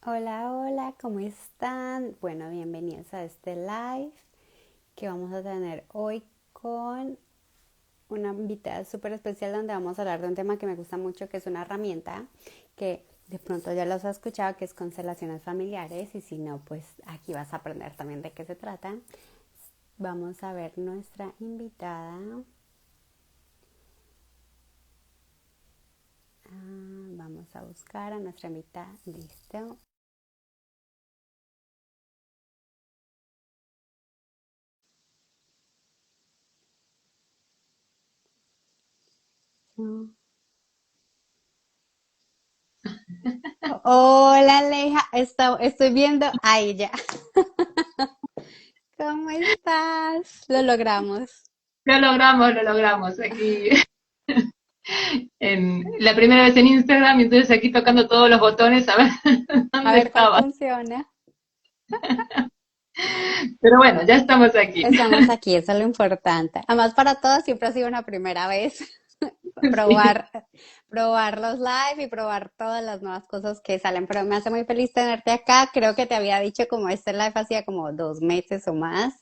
Hola, hola, ¿cómo están? Bueno, bienvenidos a este live que vamos a tener hoy con una invitada súper especial donde vamos a hablar de un tema que me gusta mucho, que es una herramienta que de pronto ya los has escuchado, que es constelaciones familiares y si no, pues aquí vas a aprender también de qué se trata. Vamos a ver nuestra invitada. Vamos a buscar a nuestra invitada. Listo. Hola, Aleja. Estoy viendo a ella. ¿Cómo estás? Lo logramos. Lo logramos aquí en la primera vez en Instagram y entonces aquí tocando todos los botones a ver A dónde ver cuál estaba. funciona. Pero bueno, ya estamos aquí. Estamos aquí, eso es lo importante. Además, para todos siempre ha sido una primera vez Sí. probar, probar los live y probar todas las nuevas cosas que salen. Pero me hace muy feliz tenerte acá. Creo que te había dicho como este live hacía como 2 meses o más.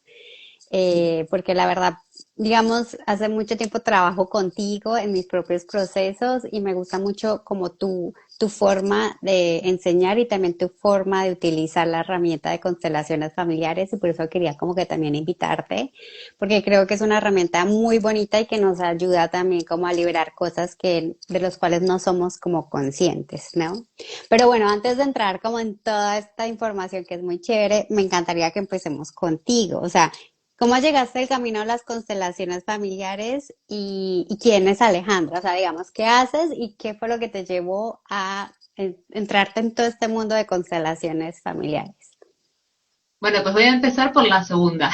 Porque la verdad, digamos, hace mucho tiempo trabajo contigo en mis propios procesos y me gusta mucho como tu forma de enseñar y también tu forma de utilizar la herramienta de constelaciones familiares y por eso quería como que también invitarte, porque creo que es una herramienta muy bonita y que nos ayuda también como a liberar cosas que de los cuales no somos como conscientes, ¿no? Pero bueno, antes de entrar como en toda esta información que es muy chévere, me encantaría que empecemos contigo, o sea, ¿cómo llegaste al camino de las constelaciones familiares y quién es Alejandra? O sea, digamos, ¿qué haces y qué fue lo que te llevó a entrarte en todo este mundo de constelaciones familiares? Bueno, pues voy a empezar por la segunda.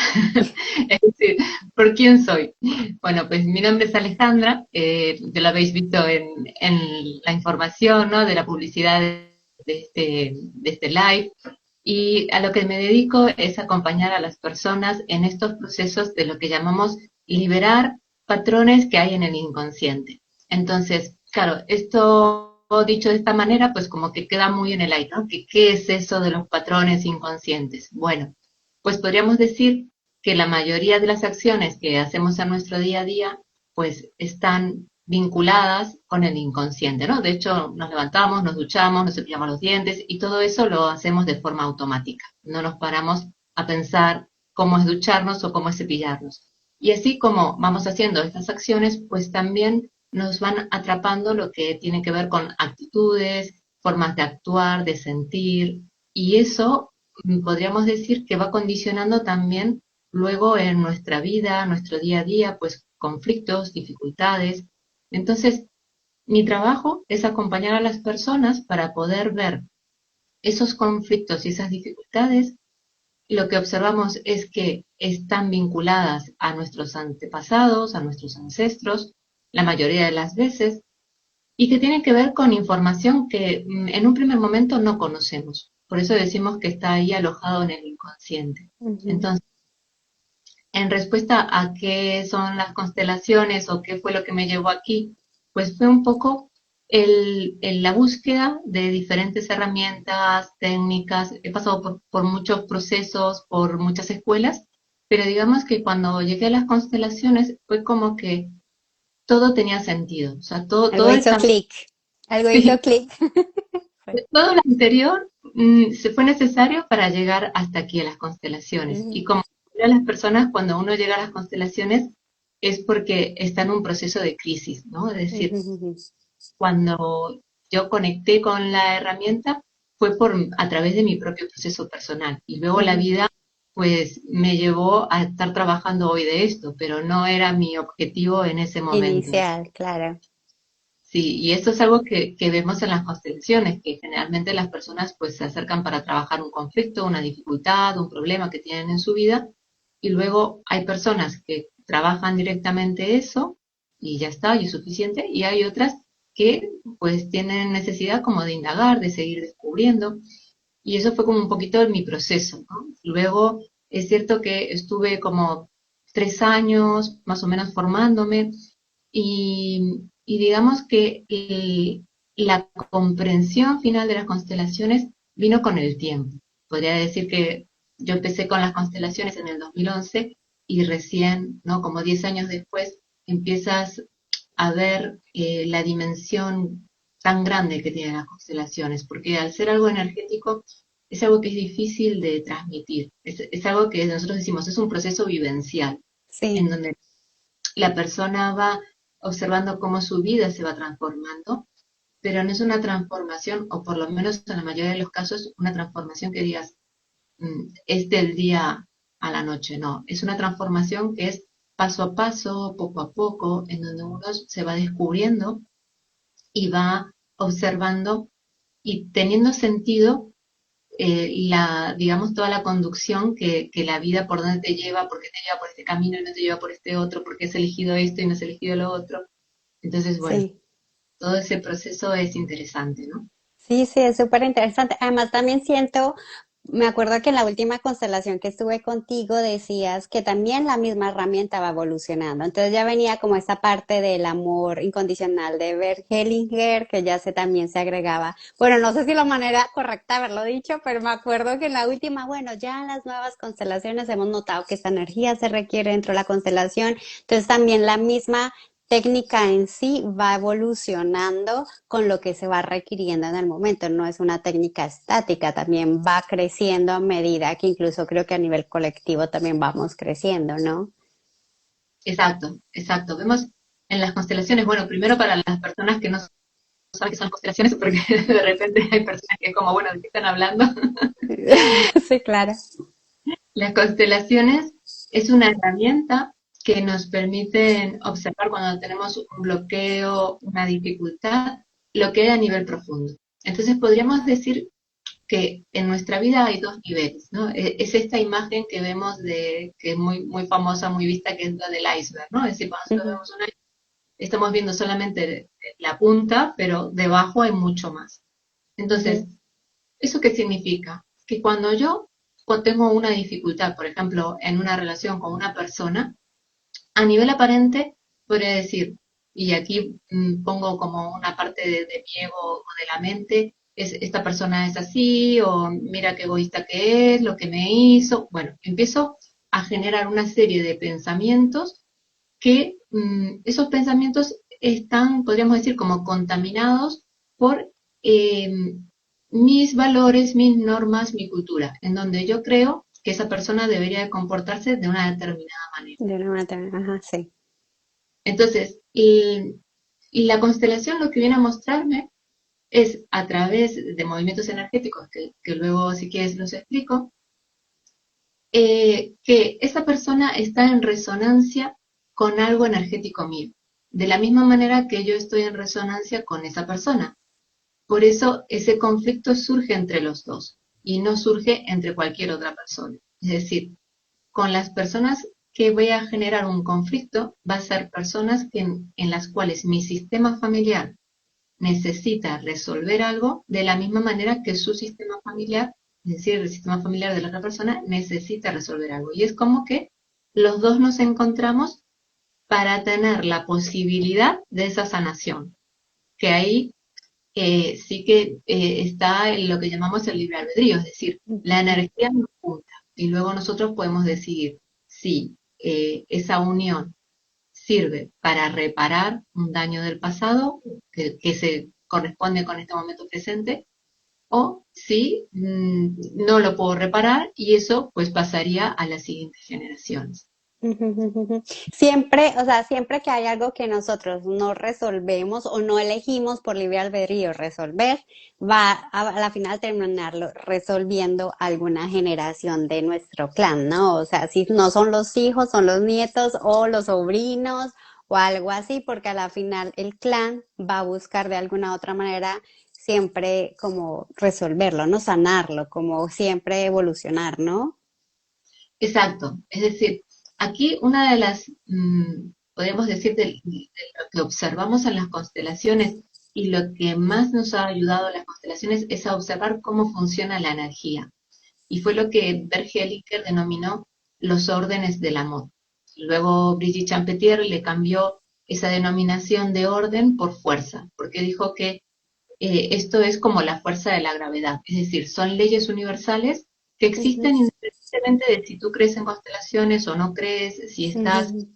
Es decir, ¿por quién soy? Bueno, pues mi nombre es Alejandra, ya lo habéis visto en la información, ¿no? De la publicidad de este live. Y a lo que me dedico es acompañar a las personas en estos procesos de lo que llamamos liberar patrones que hay en el inconsciente. Entonces, claro, esto dicho de esta manera, pues como que queda muy en el aire, ¿no? ¿Qué es eso de los patrones inconscientes? Bueno, pues podríamos decir que la mayoría de las acciones que hacemos en nuestro día a día, pues están vinculadas con el inconsciente, ¿no? De hecho, nos levantamos, nos duchamos, nos cepillamos los dientes y todo eso lo hacemos de forma automática. No nos paramos a pensar cómo es ducharnos o cómo es cepillarnos. Y así como vamos haciendo estas acciones, pues también nos van atrapando lo que tiene que ver con actitudes, formas de actuar, de sentir, y eso podríamos decir que va condicionando también luego en nuestra vida, nuestro día a día, pues conflictos, dificultades. Entonces, mi trabajo es acompañar a las personas para poder ver esos conflictos y esas dificultades. Lo que observamos es que están vinculadas a nuestros antepasados, a nuestros ancestros, la mayoría de las veces, y que tienen que ver con información que en un primer momento no conocemos. Por eso decimos que está ahí alojado en el inconsciente. Ujú. Entonces, en respuesta a qué son las constelaciones o qué fue lo que me llevó aquí, pues fue un poco la búsqueda de diferentes herramientas, técnicas. He pasado por muchos procesos, por muchas escuelas, pero digamos que cuando llegué a las constelaciones fue como que todo tenía sentido. O sea, todo, Algo todo el hizo camino. clic, algo hizo clic. Fue. Todo lo anterior se fue necesario para llegar hasta aquí a las constelaciones. Y Ujú, como a las personas, cuando uno llega a las constelaciones es porque está en un proceso de crisis, ¿no? Es ujú, decir, ujú. cuando yo conecté con la herramienta fue a través de mi propio proceso personal. Y luego la Ujú. vida, pues, me llevó a estar trabajando hoy de esto, pero no era mi objetivo en ese momento. Inicial, claro. Sí, y esto es algo que vemos en las constelaciones, que generalmente las personas pues se acercan para trabajar un conflicto, una dificultad, un problema que tienen en su vida, y luego hay personas que trabajan directamente eso y ya está, y es suficiente, y hay otras que pues tienen necesidad como de indagar, de seguir descubriendo, y eso fue como un poquito mi proceso, ¿no? Luego es cierto que estuve como 3 años más o menos formándome y digamos que la comprensión final de las constelaciones vino con el tiempo. Podría decir que yo empecé con las constelaciones en el 2011 y recién, ¿no? Como 10 años después, empiezas a ver la dimensión tan grande que tienen las constelaciones, porque al ser algo energético es algo que es difícil de transmitir, es algo que nosotros decimos, es un proceso vivencial, en Sí, donde la persona va observando cómo su vida se va transformando, pero no es una transformación, o por lo menos en la mayoría de los casos, una transformación que digas, es del día a la noche, no, es una transformación que es paso a paso, poco a poco, en donde uno se va descubriendo y va observando y teniendo sentido digamos, toda la conducción que la vida por dónde te lleva, por qué te lleva por este camino y no te lleva por este otro, por qué has elegido esto y no has elegido lo otro. Entonces, bueno, sí. todo ese proceso es interesante, ¿no? Sí, sí, es súper interesante. Además, también siento, me acuerdo que en la última constelación que estuve contigo decías que también la misma herramienta va evolucionando. Entonces ya venía como esa parte del amor incondicional de Bert Hellinger, que ya se también se agregaba. Bueno, no sé si la manera correcta de haberlo dicho, pero me acuerdo que en la última, bueno, ya en las nuevas constelaciones hemos notado que esta energía se requiere dentro de la constelación. Entonces también la misma técnica en sí va evolucionando con lo que se va requiriendo en el momento. No es una técnica estática, también va creciendo a medida que incluso creo que a nivel colectivo también vamos creciendo, ¿no? Exacto, exacto. Vemos en las constelaciones, bueno, primero para las personas que no saben qué son constelaciones, porque de repente hay personas que es como, bueno, ¿de qué están hablando? Sí, claro. Las constelaciones es una herramienta que nos permite observar cuando tenemos un bloqueo, una dificultad, lo que hay a nivel profundo. Entonces podríamos decir que en nuestra vida hay dos niveles, ¿no? Es esta imagen que vemos que es muy, muy famosa, muy vista, que es la del iceberg, ¿no? Es decir, cuando nosotros Ujú, vemos un iceberg, estamos viendo solamente la punta, pero debajo hay mucho más. Entonces, ujú, ¿eso qué significa? Que cuando yo tengo una dificultad, por ejemplo, en una relación con una persona, a nivel aparente podría decir, y aquí pongo como una parte de mi ego o de la mente, esta persona es así, o mira qué egoísta que es, lo que me hizo. Bueno, empiezo a generar una serie de pensamientos que esos pensamientos están, podríamos decir, como contaminados por mis valores, mis normas, mi cultura, en donde yo creo que esa persona debería de comportarse de una determinada manera. de una manera, ajá, sí. Entonces, y la constelación lo que viene a mostrarme es a través de movimientos energéticos, que luego si quieres los explico, que esa persona está en resonancia con algo energético mío, de la misma manera que yo estoy en resonancia con esa persona. Por eso ese conflicto surge entre los dos y no surge entre cualquier otra persona. Es decir, con las personas que voy a generar un conflicto, va a ser personas en las cuales mi sistema familiar necesita resolver algo de la misma manera que su sistema familiar, es decir, el sistema familiar de la otra persona, necesita resolver algo. Y es como que los dos nos encontramos para tener la posibilidad de esa sanación, que ahí sí que está en lo que llamamos el libre albedrío, es decir, la Ujú. energía nos junta y luego nosotros podemos decidir si esa unión sirve para reparar un daño del pasado que se corresponde con este momento presente, o si no lo puedo reparar y eso pues pasaría a las siguientes generaciones. Ujú, ujú, ujú. Siempre, o sea, siempre que hay algo que nosotros no resolvemos o no elegimos por libre albedrío resolver, va a la final terminarlo resolviendo alguna generación de nuestro clan, ¿no? O sea, si no son los hijos, son los nietos o los sobrinos o algo así, porque a la final el clan va a buscar de alguna otra manera siempre como resolverlo, ¿no? Sanarlo, como siempre evolucionar, ¿no? Exacto, es decir, aquí una de las, podríamos decir, de lo que observamos en las constelaciones y lo que más nos ha ayudado a las constelaciones es a observar cómo funciona la energía. Y fue lo que Bert Hellinger denominó los órdenes del amor. Luego Brigitte Champetier le cambió esa denominación de orden por fuerza, porque dijo que esto es como la fuerza de la gravedad, es decir, son leyes universales que Ujú, existen independientemente de si tú crees en constelaciones o no crees, si estás ujú.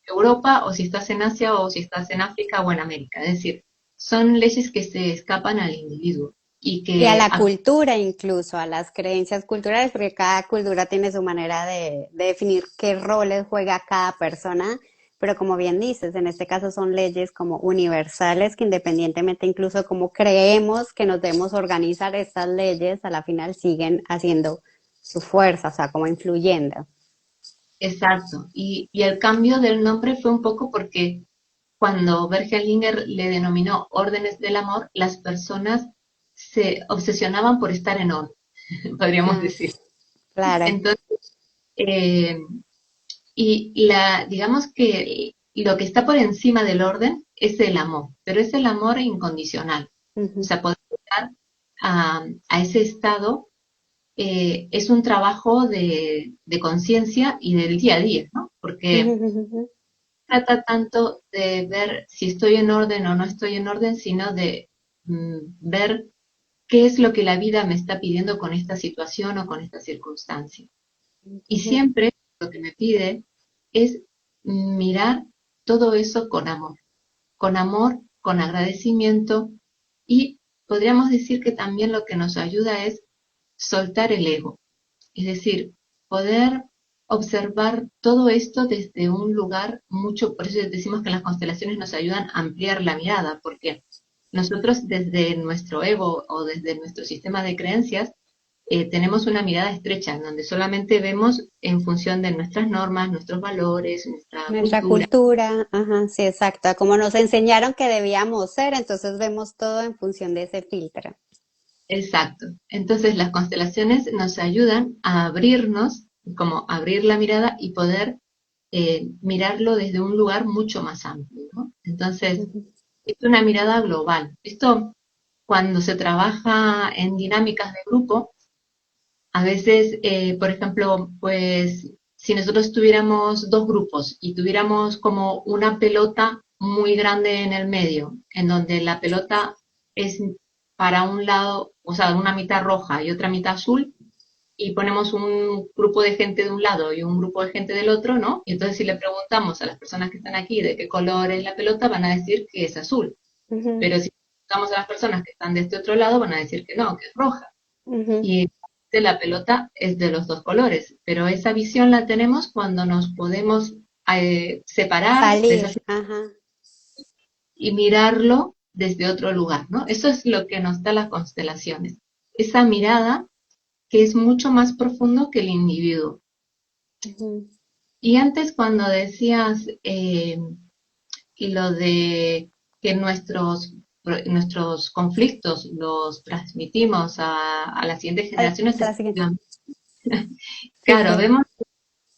Europa o si estás en Asia o si estás en África o en América. Es decir, son leyes que se escapan al individuo y Y a que la cultura incluso, a las creencias culturales, porque cada cultura tiene su manera de definir qué roles juega cada persona, pero como bien dices, en este caso son leyes como universales que independientemente incluso como creemos que nos debemos organizar estas leyes, a la final siguen haciendo su fuerza, o sea, como influyendo. exacto. Y el cambio del nombre fue un poco porque cuando Bergelinger le denominó órdenes del amor, las personas se obsesionaban por estar en orden, podríamos Ah, decir. claro. Entonces, eh, digamos que lo que está por encima del orden es el amor, pero es el amor incondicional. O Ujú, sea, poder llegar a ese estado es un trabajo de conciencia y del día a día, ¿no? ujú, Porque ujú, trata tanto de ver si estoy en orden o no estoy en orden, sino de ver qué es lo que la vida me está pidiendo con esta situación o con esta circunstancia. Y ujú, siempre lo que me pide es mirar todo eso con amor, con agradecimiento y podríamos decir que también lo que nos ayuda es soltar el ego, es decir, poder observar todo esto desde un lugar mucho, por eso decimos que las constelaciones nos ayudan a ampliar la mirada, porque nosotros desde nuestro ego o desde nuestro sistema de creencias tenemos una mirada estrecha, en donde solamente vemos en función de nuestras normas, nuestros valores, nuestra nuestra cultura. cultura, ajá, sí, exacto. Como nos enseñaron que debíamos ser, entonces vemos todo en función de ese filtro. Exacto. Entonces las constelaciones nos ayudan a abrirnos, como abrir la mirada y poder mirarlo desde un lugar mucho más amplio, ¿no? Entonces, Ujú. es una mirada global. Esto, cuando se trabaja en dinámicas de grupo, a veces, por ejemplo, pues si nosotros tuviéramos dos grupos y tuviéramos como una pelota muy grande en el medio, en donde la pelota es para un lado, o sea, una mitad roja y otra mitad azul, y ponemos un grupo de gente de un lado y un grupo de gente del otro, ¿no? Y entonces si le preguntamos a las personas que están aquí de qué color es la pelota, van a decir que es azul. Ujú, Pero si preguntamos a las personas que están de este otro lado, van a decir que no, que es roja. ujú. Y la pelota es de los dos colores, pero esa visión la tenemos cuando nos podemos separar de Salir, esas ajá. y mirarlo desde otro lugar, ¿no? Eso es lo que nos da las constelaciones, esa mirada que es mucho más profundo que el individuo. Ujú. Y antes cuando decías lo de que nuestros conflictos los transmitimos a las siguientes generaciones, La siguiente. Sí, claro, sí. vemos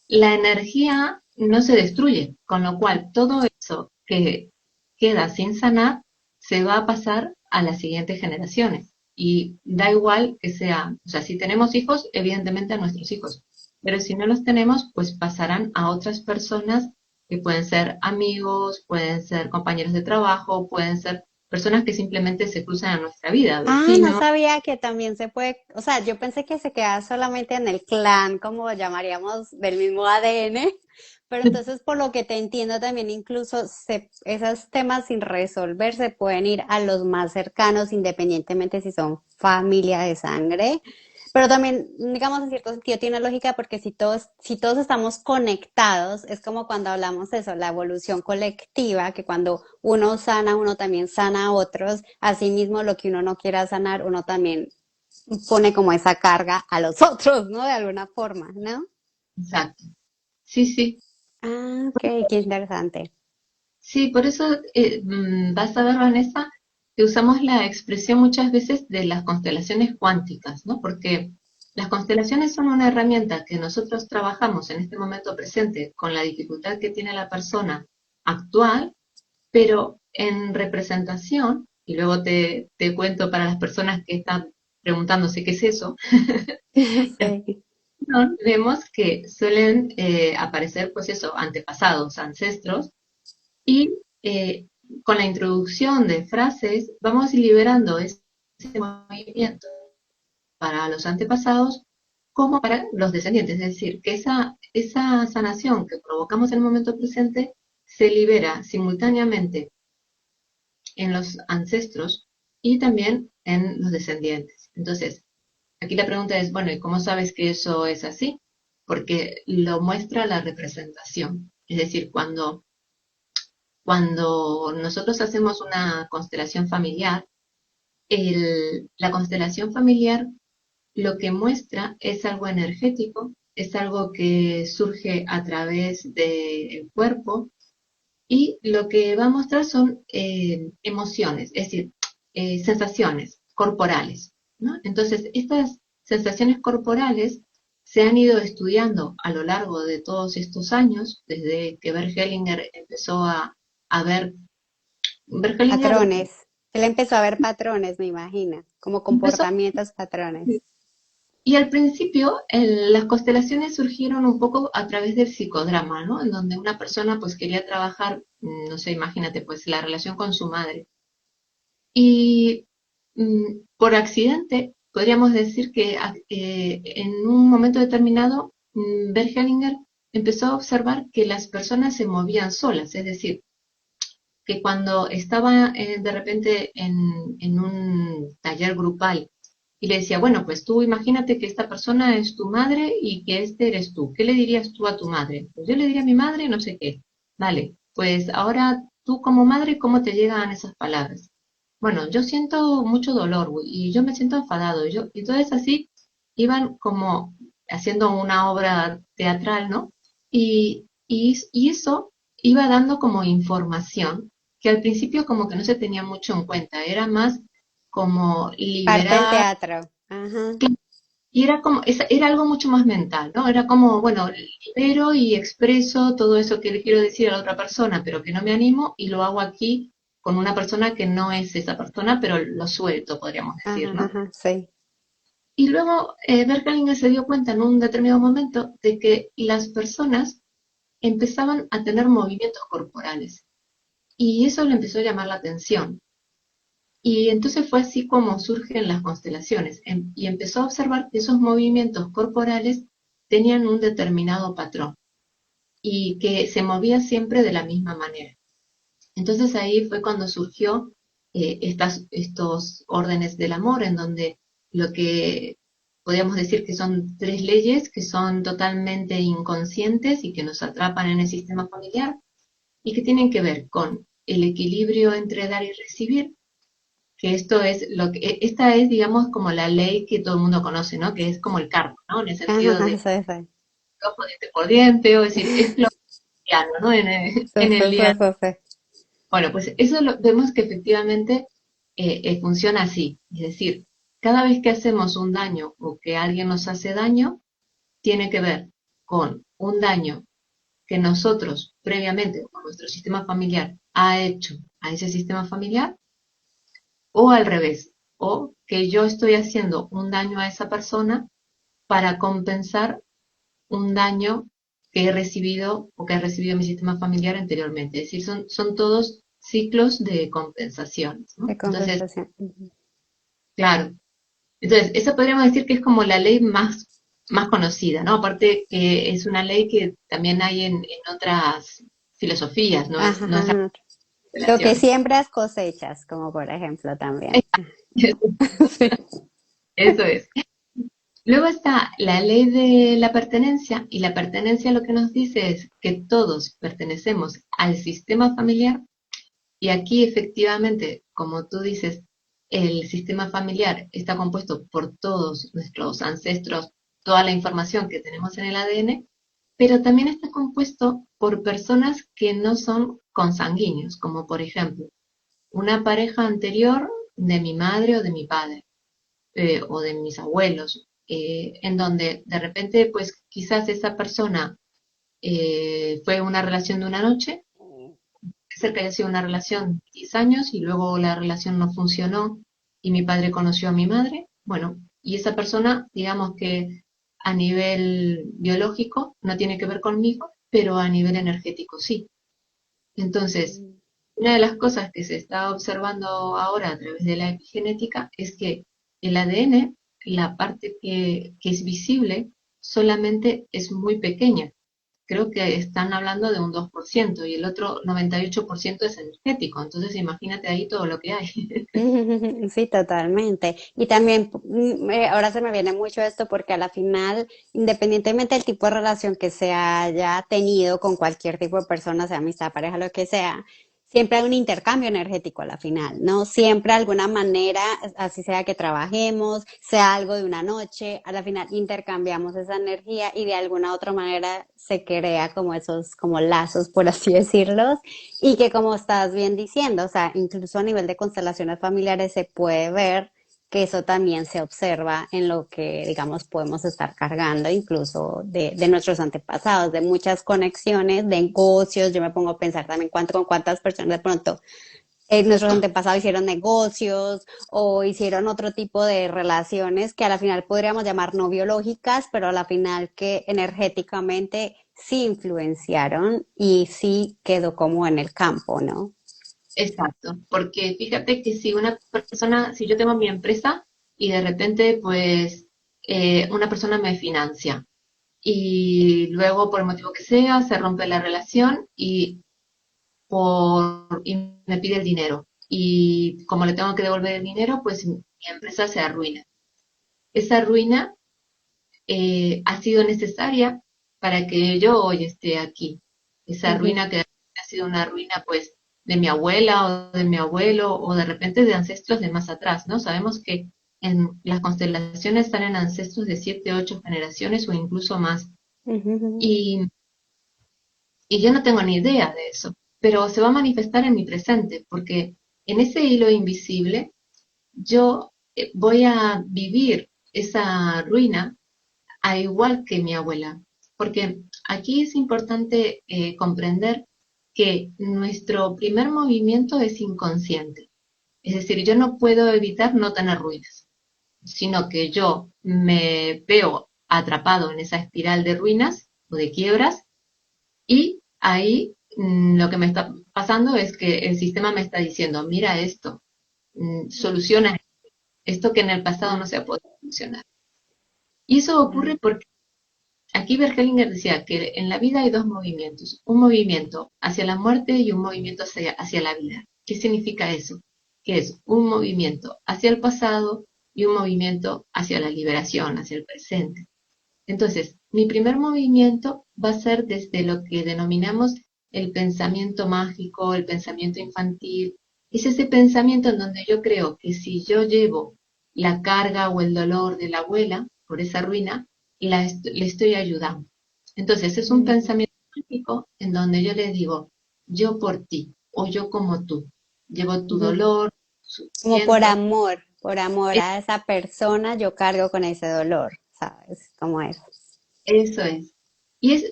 la energía no se destruye, con lo cual todo eso que queda sin sanar se va a pasar a las siguientes generaciones. Y da igual que sea, o sea, si tenemos hijos, evidentemente a nuestros hijos, pero si no los tenemos, pues pasarán a otras personas que pueden ser amigos, pueden ser compañeros de trabajo, pueden ser personas que simplemente se cruzan en nuestra vida, Ah, no vecinos. sabía que también se puede, o sea, yo pensé que se quedaba solamente en el clan, como llamaríamos, del mismo ADN, pero entonces por lo que te entiendo también incluso esos temas sin resolver se pueden ir a los más cercanos, independientemente si son familia de sangre, pero también, digamos, en cierto sentido tiene lógica porque si todos estamos conectados, es como cuando hablamos de eso, la evolución colectiva, que cuando uno sana, uno también sana a otros. Asimismo, lo que uno no quiera sanar, uno también pone como esa carga a los otros, ¿no? De alguna forma, ¿no? Exacto. Sí, sí. Ah, ok, qué interesante. Sí, por eso vas a ver, Vanessa, que usamos la expresión muchas veces de las constelaciones cuánticas, ¿no? Porque las constelaciones son una herramienta que nosotros trabajamos en este momento presente con la dificultad que tiene la persona actual, pero en representación, y luego te cuento para las personas que están preguntándose qué es eso, en Sí. representación vemos que suelen aparecer, pues eso, antepasados, ancestros, y con la introducción de frases, vamos liberando ese movimiento para los antepasados como para los descendientes. Es decir, que esa sanación que provocamos en el momento presente se libera simultáneamente en los ancestros y también en los descendientes. Entonces, aquí la pregunta es, bueno, ¿y cómo sabes que eso es así? Porque lo muestra la representación. Es decir, cuando nosotros hacemos una constelación familiar, la constelación familiar lo que muestra es algo energético, es algo que surge a través del cuerpo y lo que va a mostrar son emociones, es decir, sensaciones corporales, ¿no? Entonces, estas sensaciones corporales se han ido estudiando a lo largo de todos estos años, desde que Bert Hellinger empezó a ver. Bert Hellinger Patrones. Él empezó a ver patrones, me imagino, como empezó. comportamientos, patrones. Y al principio las constelaciones surgieron un poco a través del psicodrama, ¿no? En donde una persona pues quería trabajar, no sé, imagínate, pues la relación con su madre. Y por accidente podríamos decir que en un momento determinado Bert Hellinger empezó a observar que las personas se movían solas, es decir, que cuando estaba de repente en un taller grupal y le decía, bueno, pues tú imagínate que esta persona es tu madre y que este eres tú. ¿Qué le dirías tú a tu madre? Pues yo le diría a mi madre no sé qué. Vale, pues ahora tú como madre, ¿cómo te llegan esas palabras? Bueno, yo siento mucho dolor y yo me siento enfadado. Y entonces así iban como haciendo una obra teatral, ¿no? Y eso iba dando como información que al principio como que no se tenía mucho en cuenta, era más como Parte del liberar, teatro. Ajá. y era como, era algo mucho más mental, ¿no? Era como, bueno, libero y expreso todo eso que le quiero decir a la otra persona, pero que no me animo, y lo hago aquí con una persona que no es esa persona, pero lo suelto, podríamos decir, Ajá, ¿no? ajá, sí. Y luego Berkelinger se dio cuenta en un determinado momento de que las personas empezaban a tener movimientos corporales, y eso le empezó a llamar la atención. Y entonces fue así como surgen las constelaciones, y empezó a observar que esos movimientos corporales tenían un determinado patrón y que se movía siempre de la misma manera. Entonces ahí fue cuando surgió estos órdenes del amor, en donde lo que podríamos decir que son tres leyes que son totalmente inconscientes y que nos atrapan en el sistema familiar y que tienen que ver con el equilibrio entre dar y recibir, que esto es lo que, esta es, digamos, como la ley que todo el mundo conoce, ¿no? Que es como el karma, ¿no? En el Ajá, sentido ajá, de sí, sí. ojo diente por diente, o decir, es lo cotidiano, ¿no? Sí, En sí, el sí, día. sí, sí. Bueno, pues eso vemos que efectivamente funciona así. Es decir, cada vez que hacemos un daño o que alguien nos hace daño, tiene que ver con un daño que nosotros previamente, o nuestro sistema familiar, ha hecho a ese sistema familiar, o al revés, o que yo estoy haciendo un daño a esa persona para compensar un daño que he recibido o que ha recibido mi sistema familiar anteriormente. Es decir, son todos ciclos de compensaciones, De ¿no? Entonces, compensación. Ujú. claro, entonces esa podríamos decir que es como la ley más conocida, ¿no? Aparte que es una ley que también hay en otras filosofías, Ajá, no es la ajá. Lo que relación. siembras cosechas, como por ejemplo también. Sí. Eso es. Luego está la ley de la pertenencia, y la pertenencia lo que nos dice es que todos pertenecemos al sistema familiar, y aquí efectivamente, como tú dices, el sistema familiar está compuesto por todos nuestros ancestros, toda la información que tenemos en el ADN, pero también está compuesto por personas que no son consanguíneos, como por ejemplo una pareja anterior de mi madre o de mi padre, o de mis abuelos, en donde de repente pues quizás esa persona fue una relación de una noche, ser que haya sido una relación 10 años y luego la relación no funcionó y mi padre conoció a mi madre, bueno, y esa persona, digamos que a nivel biológico no tiene que ver conmigo, pero a nivel energético sí. Entonces, una de las cosas que se está observando ahora a través de la epigenética es que el ADN, la parte que es visible, solamente es muy pequeña. Creo que están hablando de un 2% y el otro 98% es energético. Entonces imagínate ahí todo lo que hay. Sí, totalmente. Y también, ahora se me viene mucho esto porque a la final, independientemente del tipo de relación que se haya tenido con cualquier tipo de persona, sea amistad, pareja, lo que sea, siempre hay un intercambio energético a la final, ¿no? Siempre de alguna manera, así sea que trabajemos, sea algo de una noche, a la final intercambiamos esa energía y de alguna otra manera se crea como esos, como lazos, por así decirlo, y que como estás bien diciendo, o sea, incluso a nivel de constelaciones familiares se puede ver que eso también se observa en lo que, digamos, podemos estar cargando, incluso de nuestros antepasados, de muchas conexiones, de negocios. Yo me pongo a pensar también con cuántas personas de pronto nuestros antepasados hicieron negocios o hicieron otro tipo de relaciones que a la final podríamos llamar no biológicas, pero a la final que energéticamente sí influenciaron y sí quedó como en el campo, ¿no? Exacto, porque fíjate que si una persona, si yo tengo mi empresa y de repente pues una persona me financia y luego por el motivo que sea se rompe la relación y me pide el dinero y como le tengo que devolver el dinero pues mi empresa se arruina. Esa ruina ha sido necesaria para que yo hoy esté aquí. Esa Ujú. ruina que ha sido una ruina, pues, de mi abuela o de mi abuelo o de repente de ancestros de más atrás, ¿no? Sabemos que en las constelaciones salen ancestros de 7, 8 generaciones o incluso más. Ujú. Y, y yo no tengo ni idea de eso, pero se va a manifestar en mi presente, porque en ese hilo invisible yo voy a vivir esa ruina a igual que mi abuela, porque aquí es importante comprender que nuestro primer movimiento es inconsciente, es decir, yo no puedo evitar no tener ruinas, sino que yo me veo atrapado en esa espiral de ruinas o de quiebras y ahí lo que me está pasando es que el sistema me está diciendo, mira esto, soluciona esto que en el pasado no se ha podido solucionar. Y eso ocurre porque aquí Bergelinger decía que en la vida hay dos movimientos, un movimiento hacia la muerte y un movimiento hacia la vida. ¿Qué significa eso? Que es un movimiento hacia el pasado y un movimiento hacia la liberación, hacia el presente. Entonces, mi primer movimiento va a ser desde lo que denominamos el pensamiento mágico, el pensamiento infantil. Es ese pensamiento en donde yo creo que si yo llevo la carga o el dolor de la abuela por esa ruina, le estoy ayudando. Entonces, es un Ujú. pensamiento mágico en donde yo le digo, yo por ti o yo como tú. Llevo tu Ujú. dolor, Como sufrimiento. por amor a esa persona, yo cargo con ese dolor, ¿sabes? Como eso. Eso es.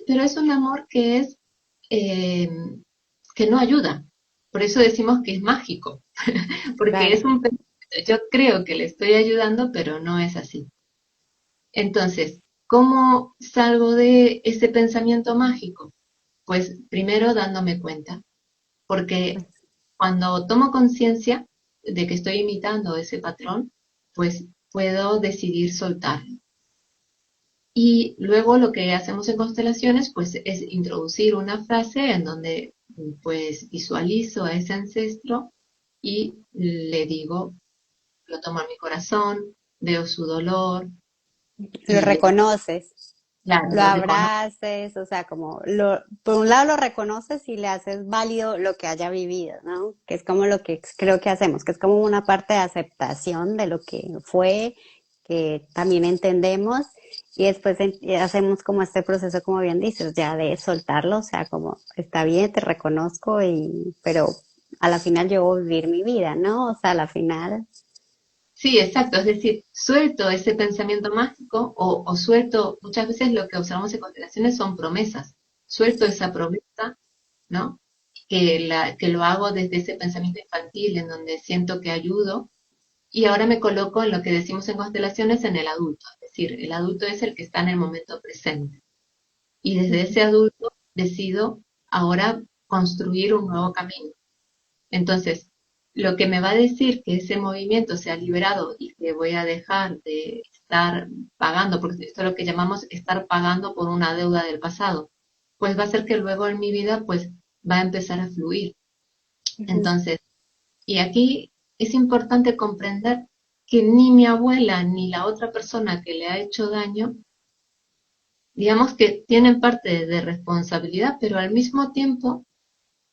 Pero es un amor eh, que no ayuda. Por eso decimos que es mágico, porque Claro. es un pensamiento. Yo creo que le estoy ayudando, pero no es así. Entonces, ¿cómo salgo de ese pensamiento mágico? Pues primero dándome cuenta, porque cuando tomo conciencia de que estoy imitando ese patrón, pues puedo decidir soltarlo. Y luego lo que hacemos en constelaciones, pues es introducir una frase en donde pues visualizo a ese ancestro y le digo, lo tomo en mi corazón, veo su dolor Lo y le, reconoces, claro, lo lo reconozco. abraces, o sea, como por un lado lo reconoces y le haces válido lo que haya vivido, ¿no? Que es como lo que creo que hacemos, que es como una parte de aceptación de lo que fue, que también entendemos, y después hacemos como este proceso, como bien dices, ya de soltarlo, o sea, como está bien, te reconozco, pero a la final yo voy a vivir mi vida, ¿no? O sea, a la final. Sí, exacto, es decir, suelto ese pensamiento mágico o suelto, muchas veces lo que observamos en constelaciones son promesas, suelto esa promesa, ¿no? Que lo hago desde ese pensamiento infantil en donde siento que ayudo y ahora me coloco en lo que decimos en constelaciones en el adulto, es decir, el adulto es el que está en el momento presente y desde ese adulto decido ahora construir un nuevo camino. Entonces, lo que me va a decir que ese movimiento se ha liberado y que voy a dejar de estar pagando, porque esto es lo que llamamos estar pagando por una deuda del pasado, pues va a ser que luego en mi vida pues va a empezar a fluir. Ujú, Entonces, y aquí es importante comprender que ni mi abuela ni la otra persona que le ha hecho daño, digamos que tienen parte de responsabilidad, pero al mismo tiempo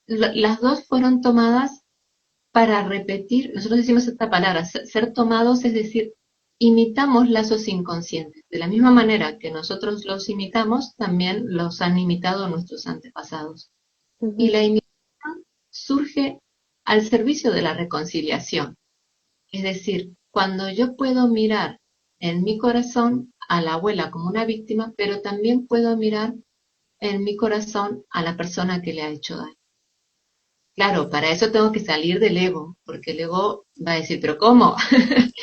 las dos fueron tomadas para repetir, nosotros decimos esta palabra, ser tomados, es decir, imitamos lazos inconscientes. De la misma manera que nosotros los imitamos, también los han imitado nuestros antepasados. Y ujú. la imitación surge al servicio de la reconciliación. Es decir, cuando yo puedo mirar en mi corazón a la abuela como una víctima, pero también puedo mirar en mi corazón a la persona que le ha hecho daño. Claro, para eso tengo que salir del ego, porque el ego va a decir, pero ¿cómo?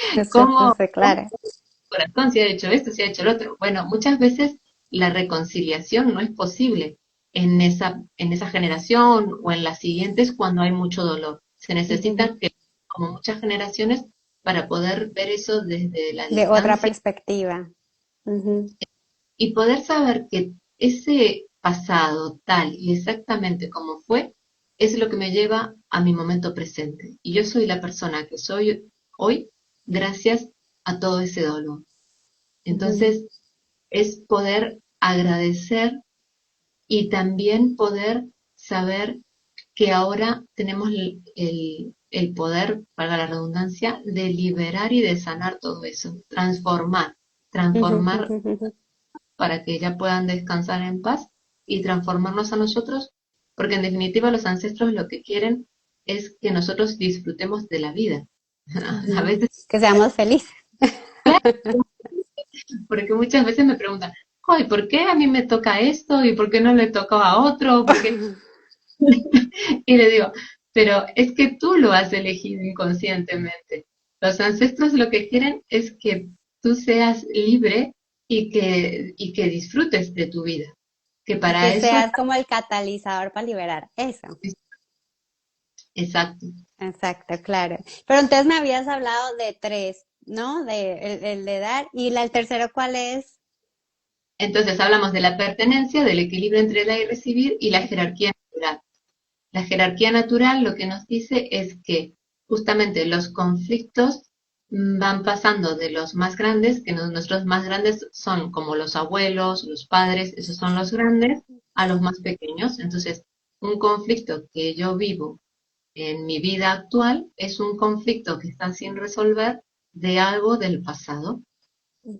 Eso, ¿Cómo? sí, ¿Cómo claro. el corazón se ha hecho esto, se ha hecho lo otro? Bueno, muchas veces la reconciliación no es posible en esa generación o en las siguientes cuando hay mucho dolor. Se Ujú. necesitan que, como muchas generaciones para poder ver eso desde la De otra distancia perspectiva. Ujú, y poder saber que ese pasado tal y exactamente como fue es lo que me lleva a mi momento presente. Y yo soy la persona que soy hoy gracias a todo ese dolor. ujú. Entonces, es poder agradecer y también poder saber que ahora tenemos el poder, para la redundancia, de liberar y de sanar todo eso, Ujú, transformar ujú, ujú. para que ya puedan descansar en paz y transformarnos a nosotros, porque en definitiva los ancestros lo que quieren es que nosotros disfrutemos de la vida. A Ujú. veces, Que seamos felices. porque muchas veces me preguntan, ay, ¿por qué a mí me toca esto y por qué no le toca a otro? Porque y le digo, pero es que tú lo has elegido inconscientemente. Los ancestros lo que quieren es que tú seas libre y que disfrutes de tu vida. Que Y para que eso, seas como el catalizador para liberar eso. exacto. Exacto, claro. Pero entonces me habías hablado de tres, ¿no? De el de dar. ¿Y el tercero cuál es? Entonces hablamos de la pertenencia, del equilibrio entre dar y recibir y la jerarquía natural. La jerarquía natural lo que nos dice es que justamente los conflictos van pasando de los más grandes, que nuestros más grandes son como los abuelos, los padres, esos son los grandes, a los más pequeños. Entonces, un conflicto que yo vivo en mi vida actual es un conflicto que está sin resolver de algo del pasado.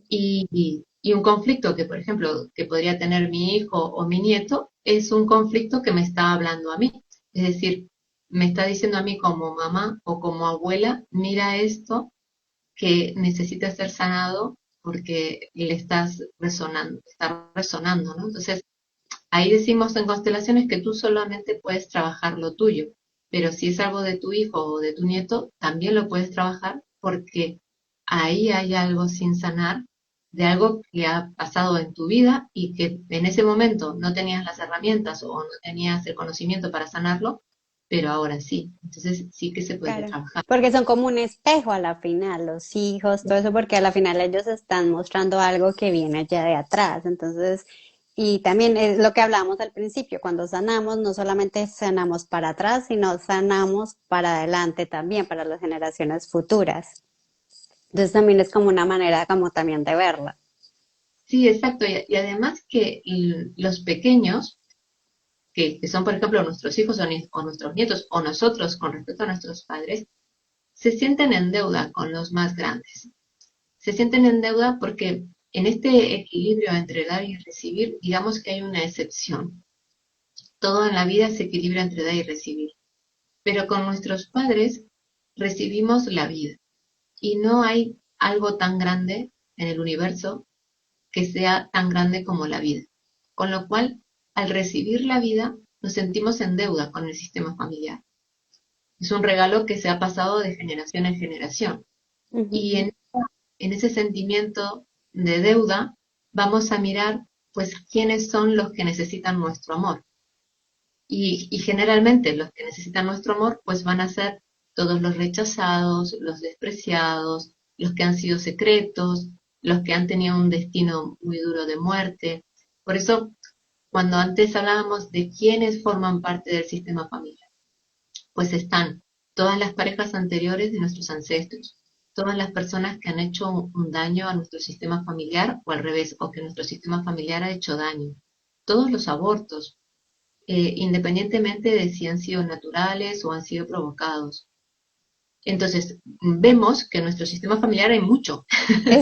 Y un conflicto que, por ejemplo, que podría tener mi hijo o mi nieto, es un conflicto que me está hablando a mí. Es decir, me está diciendo a mí como mamá o como abuela, mira esto que necesita ser sanado porque le estás resonando, está resonando, ¿no? Entonces, ahí decimos en constelaciones que tú solamente puedes trabajar lo tuyo, pero si es algo de tu hijo o de tu nieto, también lo puedes trabajar porque ahí hay algo sin sanar, de algo que ha pasado en tu vida y que en ese momento no tenías las herramientas o no tenías el conocimiento para sanarlo, pero ahora sí. Entonces sí que se puede Claro. trabajar. Porque son como un espejo a la final, los hijos, todo eso, porque a la final ellos están mostrando algo que viene ya de atrás. Entonces, y también es lo que hablábamos al principio, cuando sanamos, no solamente sanamos para atrás, sino sanamos para adelante también, para las generaciones futuras. Entonces también es como una manera como también de verla. Sí, exacto. Y además que los pequeños, que son, por ejemplo, nuestros hijos o nuestros nietos o nosotros con respecto a nuestros padres, se sienten en deuda con los más grandes. Se sienten en deuda porque en este equilibrio entre dar y recibir, digamos que hay una excepción. Todo en la vida se equilibra entre dar y recibir. Pero con nuestros padres recibimos la vida y no hay algo tan grande en el universo que sea tan grande como la vida. Con lo cual, al recibir la vida, nos sentimos en deuda con el sistema familiar. Es un regalo que se ha pasado de generación en generación. Y Ujú. en ese sentimiento de deuda, vamos a mirar, pues, quiénes son los que necesitan nuestro amor. Y generalmente los que necesitan nuestro amor, pues van a ser todos los rechazados, los despreciados, los que han sido secretos, los que han tenido un destino muy duro de muerte. Por eso, cuando antes hablábamos de quiénes forman parte del sistema familiar, pues están todas las parejas anteriores de nuestros ancestros, todas las personas que han hecho un daño a nuestro sistema familiar o al revés, o que nuestro sistema familiar ha hecho daño, todos los abortos, independientemente de si han sido naturales o han sido provocados. Entonces, vemos que en nuestro sistema familiar hay mucho.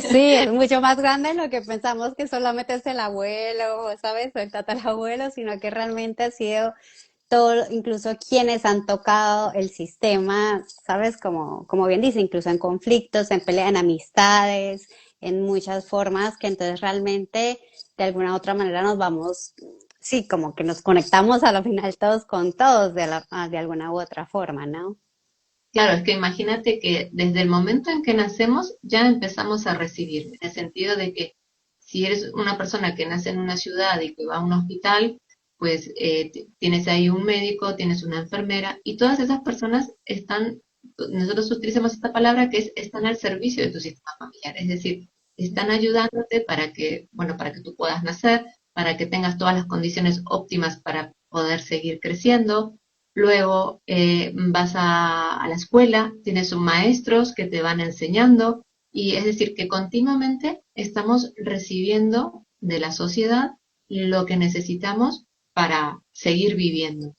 Sí, es mucho más grande de lo que pensamos que solamente es el abuelo, ¿sabes? O el tatarabuelo, sino que realmente ha sido todo, incluso quienes han tocado el sistema, ¿sabes? Como bien dice, incluso en conflictos, en peleas, en amistades, en muchas formas, que entonces realmente de alguna u otra manera nos vamos, sí, como que nos conectamos a lo final todos con todos de alguna u otra forma, ¿no? Claro, es que imagínate que desde el momento en que nacemos ya empezamos a recibir, en el sentido de que si eres una persona que nace en una ciudad y que va a un hospital, pues tienes ahí un médico, tienes una enfermera y todas esas personas están, nosotros utilizamos esta palabra que es, están al servicio de tu sistema familiar, es decir, están ayudándote para que, bueno, para que tú puedas nacer, para que tengas todas las condiciones óptimas para poder seguir creciendo. Luego vas a la escuela, tienes maestros que te van enseñando y es decir que continuamente estamos recibiendo de la sociedad lo que necesitamos para seguir viviendo.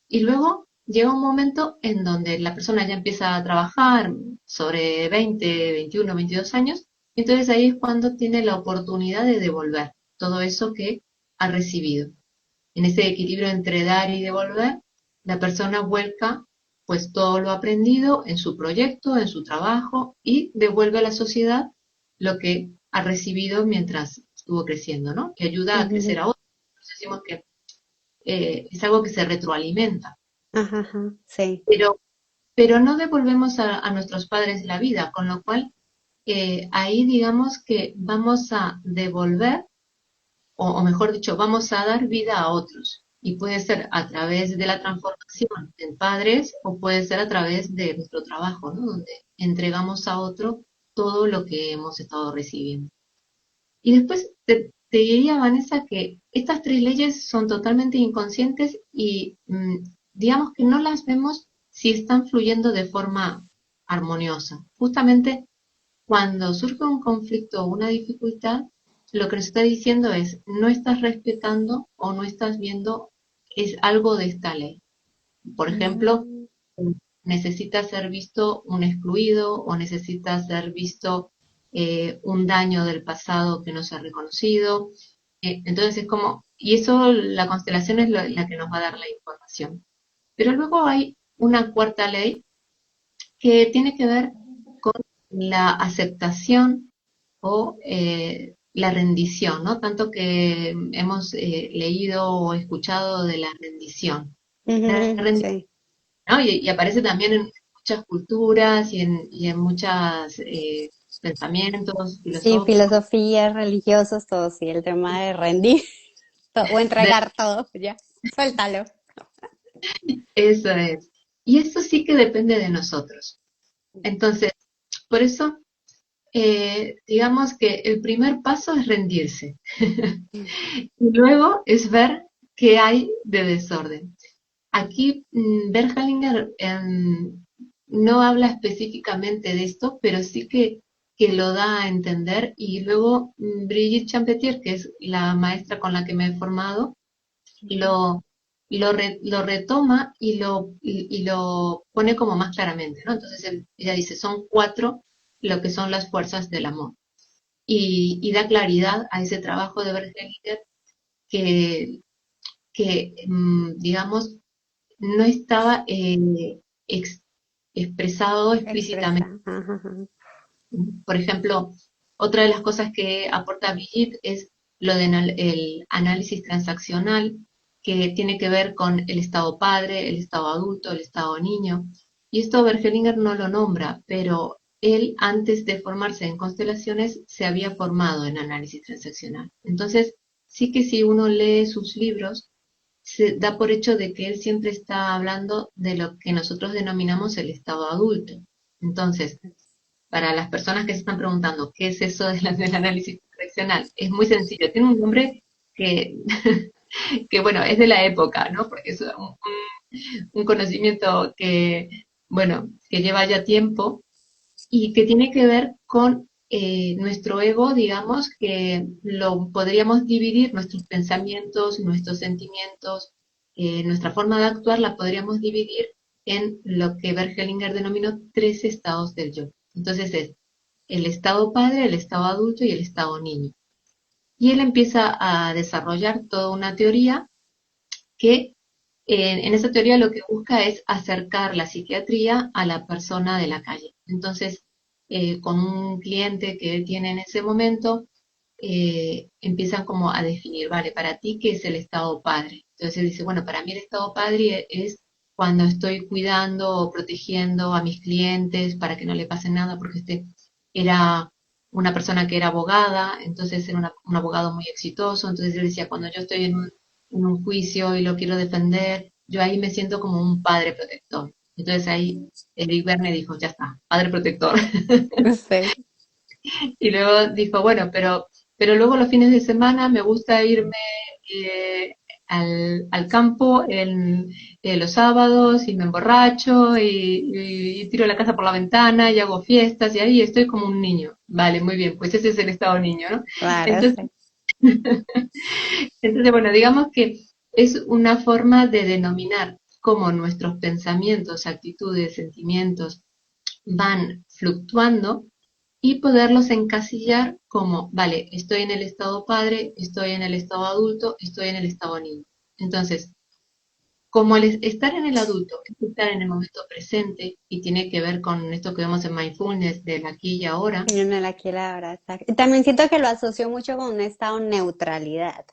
Y luego llega un momento en donde la persona ya empieza a trabajar sobre 20, 21, 22 años, y entonces ahí es cuando tiene la oportunidad de devolver todo eso que ha recibido. En ese equilibrio entre dar y devolver, la persona vuelca pues todo lo aprendido en su proyecto, en su trabajo y devuelve a la sociedad lo que ha recibido mientras estuvo creciendo, ¿no? Que ayuda a crecer Ujú. a otros. Entonces decimos que es algo que se retroalimenta, Ajá, ajá, sí. pero, pero no devolvemos a nuestros padres la vida, con lo cual ahí digamos que vamos a devolver o mejor dicho, vamos a dar vida a otros. Y puede ser a través de la transformación en padres o puede ser a través de nuestro trabajo, ¿no? Donde entregamos a otro todo lo que hemos estado recibiendo. Y después te diría, Vanessa, que estas tres leyes son totalmente inconscientes y digamos que no las vemos si están fluyendo de forma armoniosa. Justamente cuando surge un conflicto o una dificultad, lo que nos está diciendo es, no estás respetando o no estás viendo es algo de esta ley. Por ejemplo, Mm. necesita ser visto un excluido o necesita ser visto un daño del pasado que no se ha reconocido. Entonces es como, y eso la constelación es la que nos va a dar la información. Pero luego hay una cuarta ley que tiene que ver con la aceptación o la rendición, ¿no? Tanto que hemos leído o escuchado de la rendición. La Ujú, rendición, sí. ¿no? Y aparece también en muchas culturas y en muchos pensamientos Sí, filosóficos. filosofías, religiosos, todo, sí, el tema de rendir o De, entregar todo, ya, suéltalo. eso es. Y eso sí que depende de nosotros. Entonces, por eso, digamos que el primer paso es rendirse. Y luego es ver qué hay de desorden. Aquí Bergelinger no habla específicamente de esto, pero sí que lo da a entender. Y luego Brigitte Champetier, que es la maestra con la que me he formado, lo, lo retoma y lo pone como más claramente, ¿no? Entonces ella dice, son cuatro lo que son las fuerzas del amor. Y da claridad a ese trabajo de Bergelinger que, digamos, no estaba ex- expresado explícitamente. Expresa. Ajá, ajá. Por ejemplo, otra de las cosas que aporta Brigitte es lo del análisis transaccional, que tiene que ver con el estado padre, el estado adulto, el estado niño. Y esto Bergelinger no lo nombra, pero él antes de formarse en constelaciones se había formado en análisis transaccional. Entonces, sí que si uno lee sus libros, se da por hecho de que él siempre está hablando de lo que nosotros denominamos el estado adulto. Entonces, para las personas que se están preguntando qué es eso del análisis correccional, es muy sencillo. Tiene un nombre que, que, bueno, es de la época, ¿no? Porque es un conocimiento que, bueno, que lleva ya tiempo y que tiene que ver con nuestro ego, digamos, que lo podríamos dividir, nuestros pensamientos, nuestros sentimientos, nuestra forma de actuar, la podríamos dividir en lo que Bert Hellinger denominó tres estados del yo. Entonces es el estado padre, el estado adulto y el estado niño. Y él empieza a desarrollar toda una teoría que en esa teoría lo que busca es acercar la psiquiatría a la persona de la calle. Entonces, con un cliente que él tiene en ese momento, empiezan como a definir, vale, para ti, ¿qué es el estado padre? Entonces él dice, bueno, para mí el estado padre es cuando estoy cuidando o protegiendo a mis clientes para que no le pase nada, porque este era una persona que era abogada, entonces era un abogado muy exitoso, entonces él decía, cuando yo estoy en un juicio y lo quiero defender, yo ahí me siento como un padre protector. Entonces ahí Eric Berne dijo, ya está, padre protector. Sí. Y luego dijo, bueno, pero luego los fines de semana me gusta irme eh, al campo los sábados y me emborracho y tiro la casa por la ventana y hago fiestas y ahí estoy como un niño. Vale, muy bien, pues ese es el estado niño, ¿no? Claro, Entonces, sí. entonces, bueno, digamos que es una forma de denominar cómo nuestros pensamientos, actitudes, sentimientos van fluctuando y poderlos encasillar como, vale, estoy en el estado padre, estoy en el estado adulto, estoy en el estado niño. Entonces, como el estar en el adulto es estar en el momento presente y tiene que ver con esto que vemos en mindfulness del aquí y ahora, Y uno la quiere abrazar. Y también siento que lo asocio mucho con un estado de neutralidad,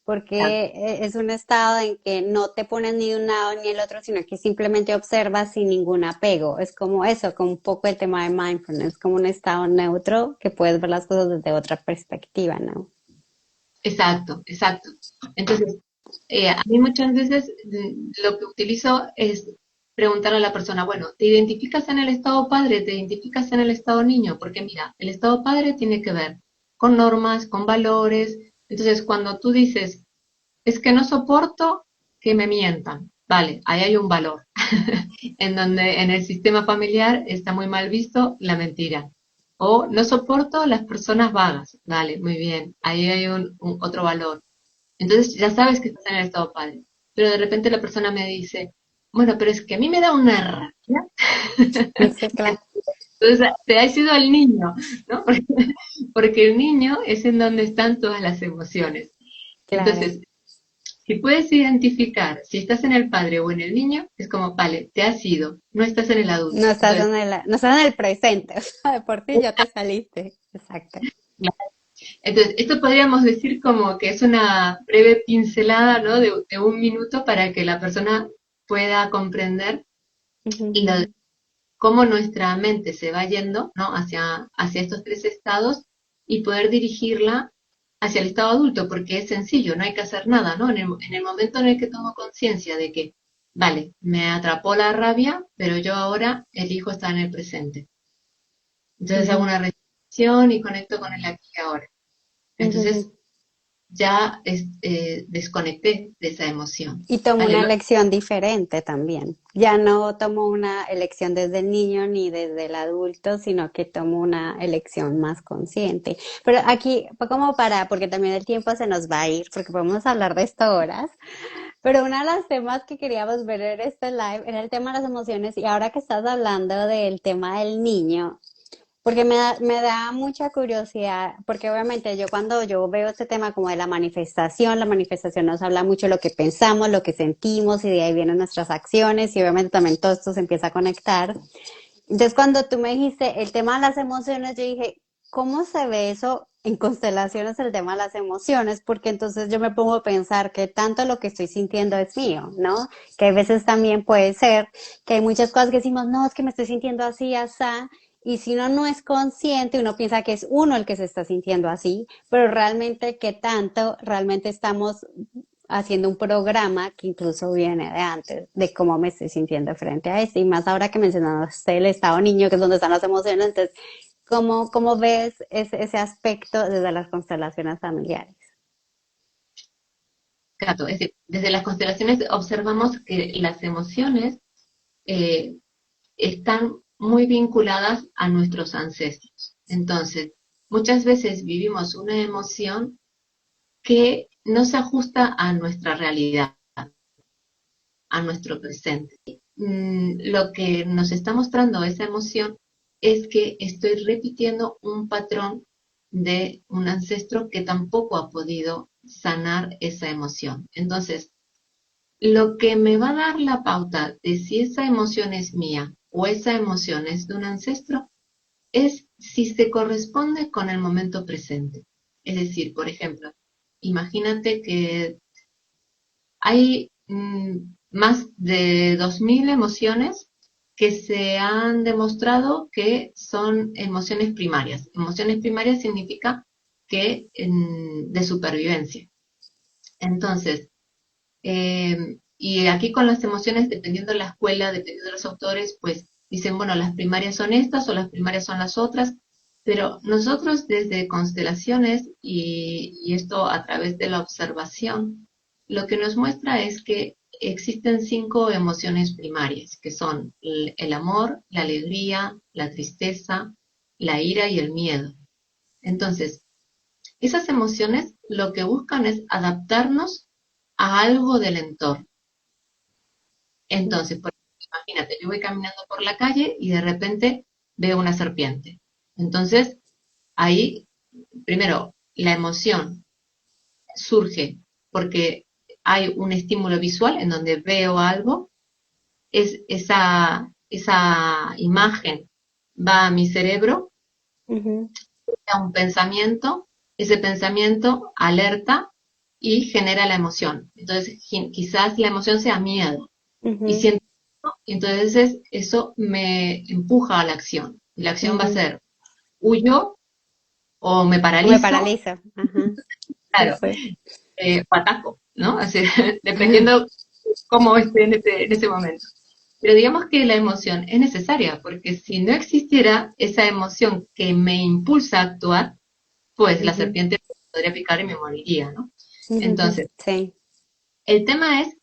porque es un estado en que no te pones ni de un lado ni el otro, sino que simplemente observas sin ningún apego. Es como eso, como un poco el tema de mindfulness, como un estado neutro que puedes ver las cosas desde otra perspectiva, ¿no? exacto, exacto. Entonces, a mí muchas veces lo que utilizo es preguntarle a la persona, bueno, ¿te identificas en el estado padre? ¿Te identificas en el estado niño? Porque mira, el estado padre tiene que ver con normas, con valores. Entonces, cuando tú dices, es que no soporto que me mientan, vale, ahí hay un valor, en donde en el sistema familiar está muy mal visto la mentira. O no soporto las personas vagas, vale, muy bien, ahí hay un otro valor. Entonces ya sabes que estás en el estado padre. Pero de repente la persona me dice, bueno, pero es que a mí me da una rabia. Sí, claro, Entonces te has ido al niño, ¿no? Porque el niño es en donde están todas las emociones. claro. Entonces, si puedes identificar si estás en el padre o en el niño, es como, vale, te has ido, no estás en el No adulto. estás Entonces, en no estás en el presente, o sea, de por ti ya te saliste. Exacto. entonces, esto podríamos decir como que es una breve pincelada, ¿no? De un minuto para que la persona pueda comprender Ujú. y cómo nuestra mente se va yendo, ¿no? Hacia estos tres estados y poder dirigirla hacia el estado adulto, porque es sencillo, no hay que hacer nada, ¿no? En el momento en el que tomo conciencia de que, vale, me atrapó la rabia, pero yo ahora elijo estar en el presente. Entonces hago Ujú. una respiración y conecto con el aquí y ahora. Ujú. Entonces ya desconecté de esa emoción. Y tomo Vale, una elección diferente también. Ya no tomo una elección desde el niño ni desde el adulto, sino que tomo una elección más consciente. Pero aquí, como para, porque también el tiempo se nos va a ir, porque podemos hablar de esto horas, pero uno de los temas que queríamos ver en este live era el tema de las emociones y ahora que estás hablando del tema del niño, porque me da mucha curiosidad, porque obviamente yo cuando yo veo este tema como de la manifestación nos habla mucho de lo que pensamos, lo que sentimos y de ahí vienen nuestras acciones y obviamente también todo esto se empieza a conectar. Entonces cuando tú me dijiste el tema de las emociones, yo dije, ¿cómo se ve eso en constelaciones el tema de las emociones? Porque entonces yo me pongo a pensar que tanto lo que estoy sintiendo es mío, ¿no? Que a veces también puede ser que hay muchas cosas que decimos, no, es que me estoy sintiendo así, así, y si uno no es consciente, uno piensa que es uno el que se está sintiendo así, pero realmente qué tanto realmente estamos haciendo un programa que incluso viene de antes, de cómo me estoy sintiendo frente a esto. Y más ahora que mencionaste el estado niño, que es donde están las emociones, entonces, ¿cómo ves ese aspecto desde las constelaciones familiares? Claro, es decir, desde las constelaciones observamos que las emociones eh, están muy vinculadas a nuestros ancestros. Entonces, muchas veces vivimos una emoción que no se ajusta a nuestra realidad, a nuestro presente. Lo que nos está mostrando esa emoción es que estoy repitiendo un patrón de un ancestro que tampoco ha podido sanar esa emoción. Entonces, lo que me va a dar la pauta de si esa emoción es mía o esa emoción es de un ancestro es si se corresponde con el momento presente. Es decir, por ejemplo, imagínate que hay más de 2000 emociones que se han demostrado que son emociones primarias. Emociones primarias significa que de supervivencia. Entonces, y aquí con las emociones, dependiendo de la escuela, dependiendo de los autores, pues dicen, bueno, las primarias son estas o las primarias son las otras, pero nosotros desde constelaciones y esto a través de la observación, lo que nos muestra es que existen 5 emociones primarias, que son el amor, la alegría, la tristeza, la ira y el miedo. Entonces, esas emociones lo que buscan es adaptarnos a algo del entorno. Entonces, por ejemplo, imagínate, yo voy caminando por la calle y de repente veo una serpiente. Entonces, ahí, primero, la emoción surge porque hay un estímulo visual en donde veo algo, esa imagen va a mi cerebro, Ujú, a un pensamiento, ese pensamiento alerta y genera la emoción. Entonces, quizás la emoción sea miedo y ujú, siento, y entonces eso me empuja a la acción. Y la acción va a ujú. ser huyo o me O me paralizo, paraliza. Ajá. Sí, claro, sí. o ataco, ¿no? Así, dependiendo cómo esté en ese momento. Pero digamos que la emoción es necesaria, porque si no existiera esa emoción que me impulsa a actuar, pues la Ujú, serpiente podría picar y me moriría, ¿no? ujú, Entonces, sí. el tema es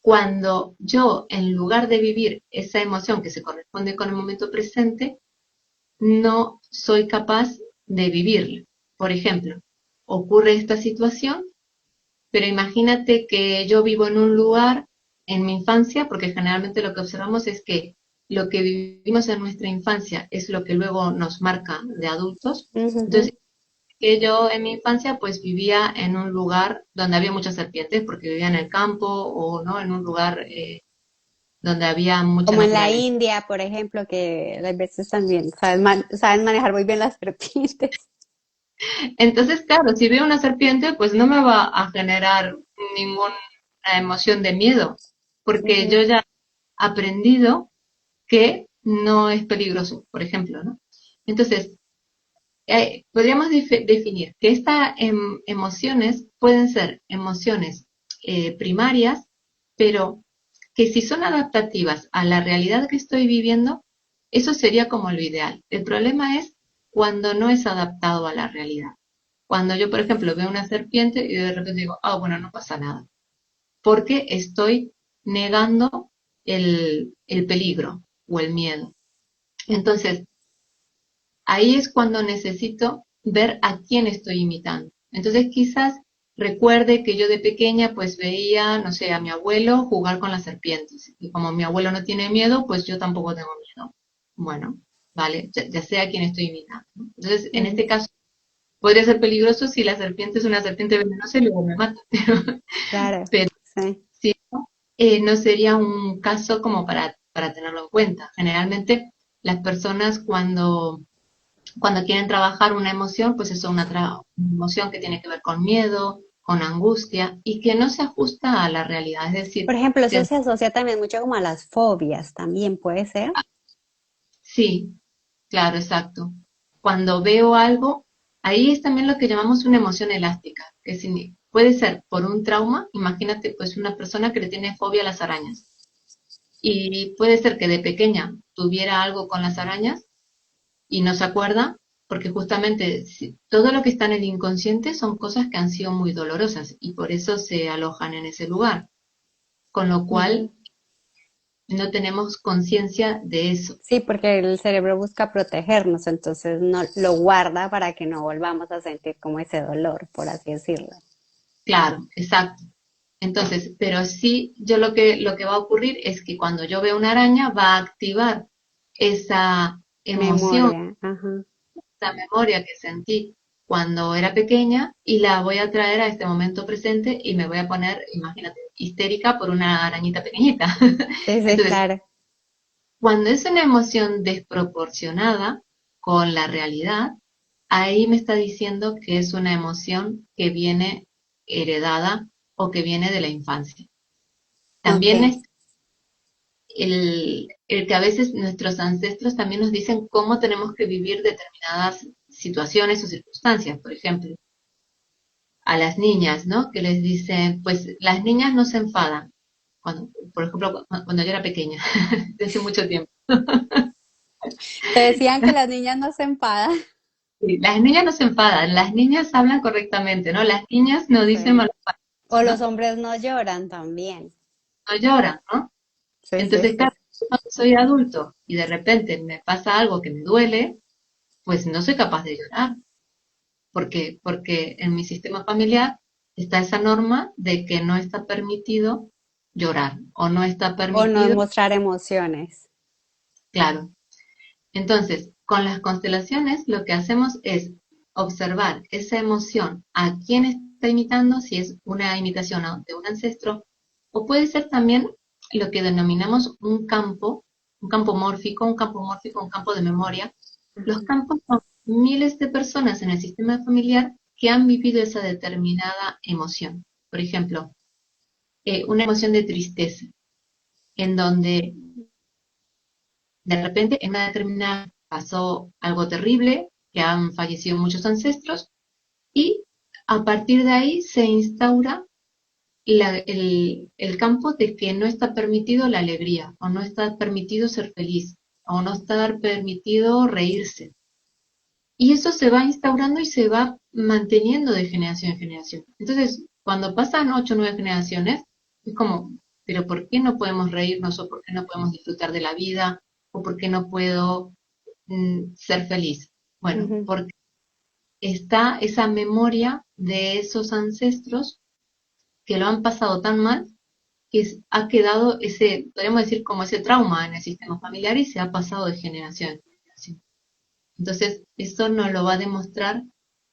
cuando yo, en lugar de vivir esa emoción que se corresponde con el momento presente, no soy capaz de vivirla. Por ejemplo, ocurre esta situación, pero imagínate que yo vivo en un lugar en mi infancia, porque generalmente lo que observamos es que lo que vivimos en nuestra infancia es lo que luego nos marca de adultos. Ujú. Entonces, que yo en mi infancia pues vivía en un lugar donde había muchas serpientes, porque vivía en el campo o no en un lugar donde había mucha Como en la naturaleza. India, por ejemplo, que a veces también saben manejar muy bien las serpientes. Entonces, claro, si veo una serpiente, pues no me va a generar ninguna emoción de miedo, porque yo Ujú, ya he aprendido que no es peligroso, por ejemplo, ¿no? Entonces, podríamos definir que estas emociones pueden ser emociones primarias, pero que si son adaptativas a la realidad que estoy viviendo, eso sería como lo ideal. El problema es cuando no es adaptado a la realidad. Cuando yo, por ejemplo, veo una serpiente y de repente digo, ah, bueno, no pasa nada, porque estoy negando el peligro o el miedo. Entonces, ahí es cuando necesito ver a quién estoy imitando. Entonces, quizás recuerde que yo de pequeña pues veía, no sé, a mi abuelo jugar con las serpientes. Y como mi abuelo no tiene miedo, pues yo tampoco tengo miedo. Bueno, vale, ya sé a quién estoy imitando, ¿no? Entonces, en ujú. este caso, podría ser peligroso si la serpiente es una serpiente venenosa y luego me mata. Claro, Pero sí. si no, no sería un caso como para tenerlo en cuenta. Generalmente, las personas cuando quieren trabajar una emoción, pues eso es una emoción que tiene que ver con miedo, con angustia y que no se ajusta a la realidad. Es Por decir, ejemplo, eso se asocia también mucho como a las fobias, también puede ser. sí, claro, exacto. Cuando veo algo, ahí es también lo que llamamos una emoción elástica, puede ser por un trauma, imagínate pues una persona que le tiene fobia a las arañas, y puede ser que de pequeña tuviera algo con las arañas y no se acuerda, porque justamente todo lo que está en el inconsciente son cosas que han sido muy dolorosas y por eso se alojan en ese lugar, con lo Ujú. cual no tenemos conciencia de eso. Sí, porque el cerebro busca protegernos, entonces no lo guarda para que no volvamos a sentir como ese dolor, por así decirlo. Claro, exacto. Entonces, pero sí, yo lo que va a ocurrir es que cuando yo veo una araña va a activar esa emoción, Memoria, ajá. esa memoria que sentí cuando era pequeña y la voy a traer a este momento presente y me voy a poner, imagínate, histérica por una arañita pequeñita. Sí, sí, Entonces, claro. cuando es una emoción desproporcionada con la realidad, ahí me está diciendo que es una emoción que viene heredada o que viene de la infancia. Ok. También es el que a veces nuestros ancestros también nos dicen cómo tenemos que vivir determinadas situaciones o circunstancias. Por ejemplo, a las niñas, ¿no? Que les dicen, pues las niñas no se enfadan. Cuando, por ejemplo, cuando yo era pequeña, de hace mucho tiempo. Te decían que las niñas no se enfadan. Sí, las niñas no se enfadan, las niñas hablan correctamente, ¿no? Las niñas no dicen Sí. malas palabras, O los ¿no? hombres no lloran también. No lloran, ¿no? Sí, sí, Entonces, sí. claro, cuando soy adulto y de repente me pasa algo que me duele, pues no soy capaz de llorar. Porque en mi sistema familiar está esa norma de que no está permitido llorar o no está O no permitido, mostrar emociones. claro. Entonces, con las constelaciones lo que hacemos es observar esa emoción a quién está imitando, si es una imitación de un ancestro, o puede ser también lo que denominamos un campo mórfico, un campo mórfico, un campo de memoria. Los Ajá. campos son miles de personas en el sistema familiar que han vivido esa determinada emoción. Por ejemplo, una emoción de tristeza, en donde de repente en una determinada pasó algo terrible, que han fallecido muchos ancestros, y a partir de ahí se instaura el campo de que no está permitido la alegría, o no está permitido ser feliz, o no está permitido reírse. Y eso se va instaurando y se va manteniendo de generación en generación. Entonces, cuando pasan 8 o 9 generaciones, es como, pero ¿por qué no podemos reírnos o por qué no podemos disfrutar de la vida o por qué no puedo ser feliz? Bueno, Ujú. porque está esa memoria de esos ancestros que lo han pasado tan mal que ha quedado ese, podríamos decir, como ese trauma en el sistema familiar y se ha pasado de generación en generación. Entonces, eso nos lo va a demostrar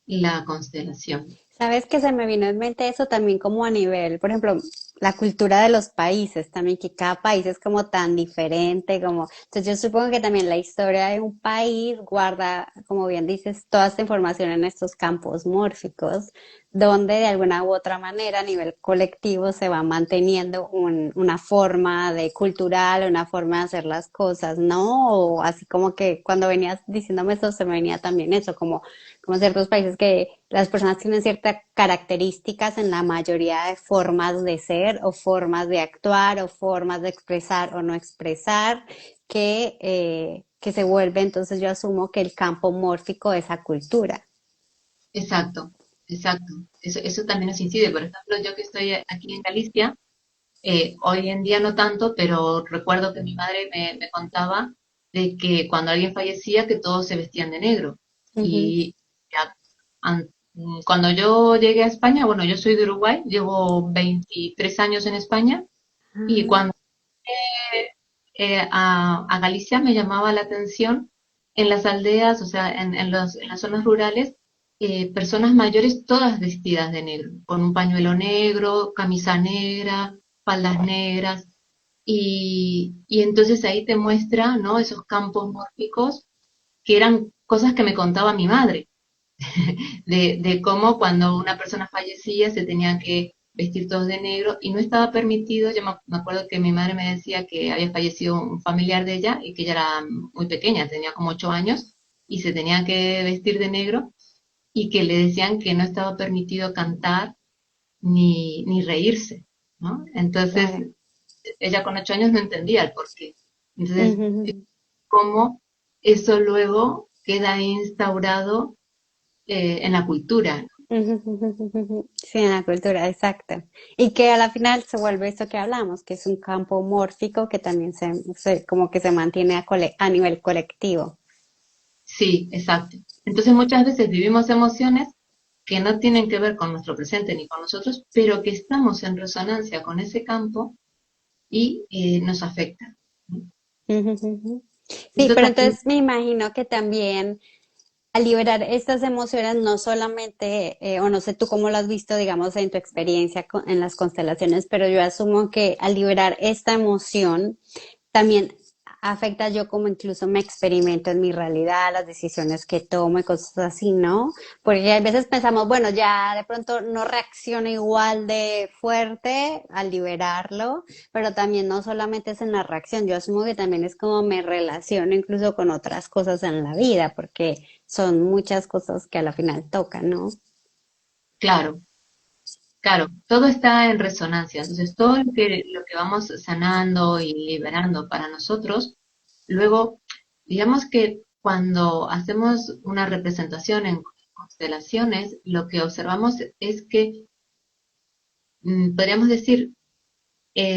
la constelación. Sabes que se me vino en mente eso también como a nivel, por ejemplo, la cultura de los países también, que cada país es como tan diferente, como, entonces yo supongo que también la historia de un país guarda, como bien dices, toda esta información en estos campos mórficos, donde de alguna u otra manera a nivel colectivo se va manteniendo una forma de cultural, una forma de hacer las cosas, ¿no? O así como que cuando venías diciéndome eso, se me venía también eso, como ciertos países que las personas tienen ciertas características en la mayoría de formas de ser o formas de actuar o formas de expresar o no expresar que se vuelve, entonces yo asumo que el campo mórfico de esa cultura. Exacto, exacto. Eso también nos incide. Por ejemplo, yo que estoy aquí en Galicia, hoy en día no tanto, pero recuerdo que mi madre me contaba de que cuando alguien fallecía, que todos se vestían de negro. Ujú. Y ya, cuando yo llegué a España, bueno, yo soy de Uruguay, llevo 23 años en España, y Ah, cuando a Galicia me llamaba la atención en las aldeas, o sea, en las zonas rurales, personas mayores todas vestidas de negro, con un pañuelo negro, camisa negra, faldas negras, y entonces ahí te muestra, ¿no? Esos campos mórficos que eran cosas que me contaba mi madre de cómo cuando una persona fallecía se tenían que vestir todos de negro y no estaba permitido. Yo me acuerdo que mi madre me decía que había fallecido un familiar de ella y que ella era muy pequeña, tenía como 8 años y se tenía que vestir de negro y que le decían que no estaba permitido cantar ni reírse, ¿no? Entonces, Claro. ella con 8 años no entendía el porqué. Entonces, Ujú, cómo eso luego queda instaurado en la cultura, ¿no? ujú, ujú, ujú, ujú. Sí, en la cultura, exacto. Y que a la final se vuelve eso que hablamos, que es un campo mórfico que también como que se mantiene a nivel colectivo. Sí, exacto. Entonces muchas veces vivimos emociones que no tienen que ver con nuestro presente ni con nosotros, pero que estamos en resonancia con ese campo y nos afecta, ¿no? Ujú, ujú. Sí, Eso pero también, entonces me imagino que también al liberar estas emociones, no solamente, o no sé tú cómo lo has visto, digamos, en tu experiencia en las constelaciones, pero yo asumo que al liberar esta emoción, también afecta yo como incluso me experimento en mi realidad, las decisiones que tomo y cosas así, ¿no? Porque a veces pensamos, bueno, ya de pronto no reacciona igual de fuerte al liberarlo, pero también no solamente es en la reacción, yo asumo que también es como me relaciono incluso con otras cosas en la vida, porque son muchas cosas que a la final tocan, ¿no? claro, claro, todo está en resonancia. Entonces todo lo que vamos sanando y liberando para nosotros, luego, digamos que cuando hacemos una representación en constelaciones, lo que observamos es que podríamos decir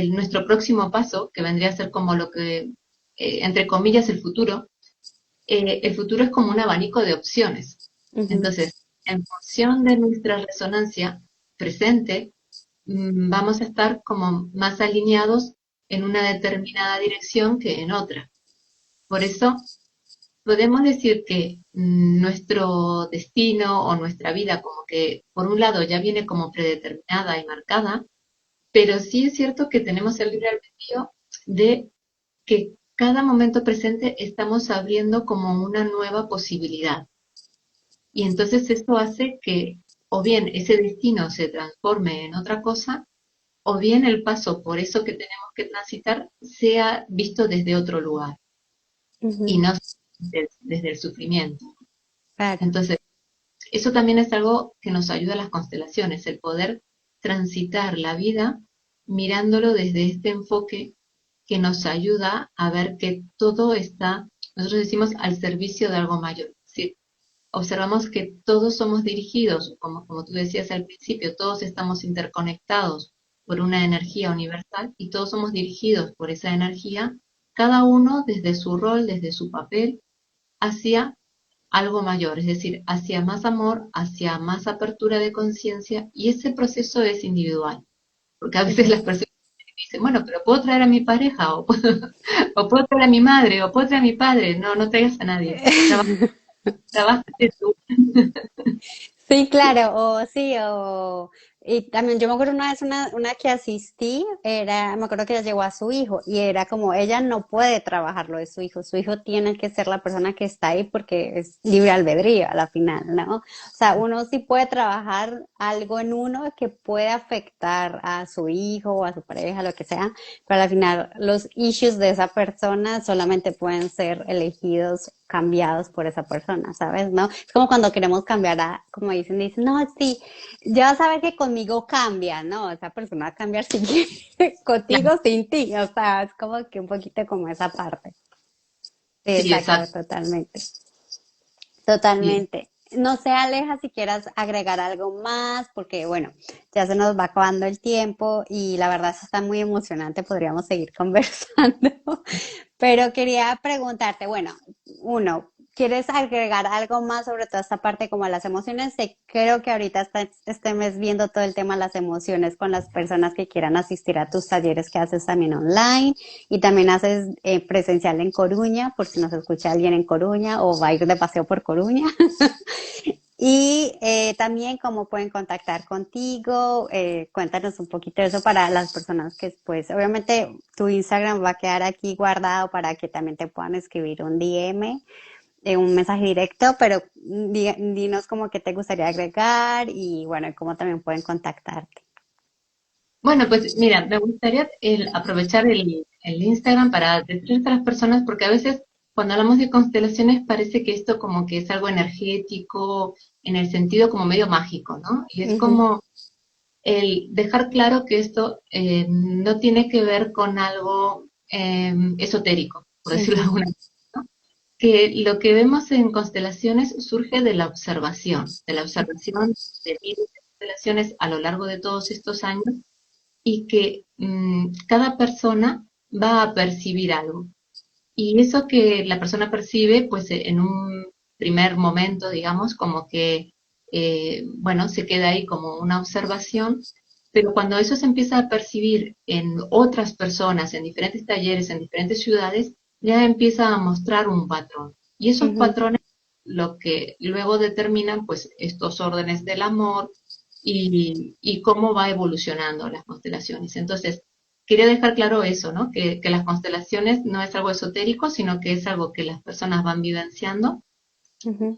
nuestro próximo paso, que vendría a ser como lo que, entre comillas, el futuro es como un abanico de opciones. Ujú, Entonces, en función de nuestra resonancia presente, vamos a estar como más alineados en una determinada dirección que en otra. Por eso, podemos decir que nuestro destino o nuestra vida como que, por un lado, ya viene como predeterminada y marcada, pero sí es cierto que tenemos el libre albedrío de que cada momento presente estamos abriendo como una nueva posibilidad. Y entonces esto hace que o bien ese destino se transforme en otra cosa, o bien el paso por eso que tenemos que transitar sea visto desde otro lugar y ujú, no desde el sufrimiento. claro. Entonces, eso también es algo que nos ayuda a las constelaciones, el poder transitar la vida mirándolo desde este enfoque que nos ayuda a ver que todo está, nosotros decimos, al servicio de algo mayor. Es decir, observamos que todos somos dirigidos, como tú decías al principio, todos estamos interconectados por una energía universal y todos somos dirigidos por esa energía, cada uno desde su rol, desde su papel, hacia algo mayor, es decir, hacia más amor, hacia más apertura de conciencia, y ese proceso es individual, porque a veces las Ujú. personas dicen, bueno, pero puedo traer a mi pareja, o puedo, o puedo traer a mi madre, o puedo traer a mi padre, no, no traigas a nadie, trabaja, trabájate tú. Sí, claro, o sí, y también yo me acuerdo una vez una que asistí, me acuerdo que ella llegó a su hijo y era como ella no puede trabajar lo de su hijo tiene que ser la persona que está ahí porque es libre albedrío a la final, ¿no? O sea, uno sí puede trabajar algo en uno que puede afectar a su hijo o a su pareja, lo que sea, pero al final los issues de esa persona solamente pueden ser elegidos, cambiados por esa persona, ¿sabes? ¿No? Es como cuando queremos cambiar como dicen, no, sí, ya vas a ver que conmigo cambia, ¿no? Esa persona va a cambiar si quiere, contigo, Claro, sin ti, o sea, es como que un poquito como esa parte. Sí, sí, exacto, exacto. totalmente. Sí. Totalmente. No sé, Aleja, si quieras agregar algo más, porque bueno, ya se nos va acabando el tiempo y la verdad eso está muy emocionante, podríamos seguir conversando, pero quería preguntarte, bueno, uno, ¿quieres agregar algo más sobre toda esta parte como las emociones? Creo que ahorita este mes viendo todo el tema de las emociones con las personas que quieran asistir a tus talleres que haces también online y también haces presencial en Coruña, por si nos escucha alguien en Coruña o va a ir de paseo por Coruña. Y también cómo pueden contactar contigo, cuéntanos un poquito de eso para las personas que pues obviamente tu Instagram va a quedar aquí guardado para que también te puedan escribir un DM, un mensaje directo, pero dinos como que te gustaría agregar y bueno, cómo también pueden contactarte. Bueno, pues mira, me gustaría aprovechar el Instagram para decirles a las personas, porque a veces cuando hablamos de constelaciones parece que esto como que es algo energético, en el sentido como medio mágico, ¿no? Y es Ujú, como el dejar claro que esto no tiene que ver con algo esotérico, por decirlo de ujú, alguna manera, ¿no? Que lo que vemos en constelaciones surge de la observación de miles de constelaciones a lo largo de todos estos años y que cada persona va a percibir algo. Y eso que la persona percibe, pues en un primer momento, digamos, como que, bueno, se queda ahí como una observación, pero cuando eso se empieza a percibir en otras personas, en diferentes talleres, en diferentes ciudades, ya empieza a mostrar un patrón. Y esos ujú. patrones lo que luego determinan, pues, estos órdenes del amor y cómo va evolucionando las constelaciones. Entonces, quería dejar claro eso, ¿no? Que las constelaciones no es algo esotérico, sino que es algo que las personas van vivenciando, Ujú.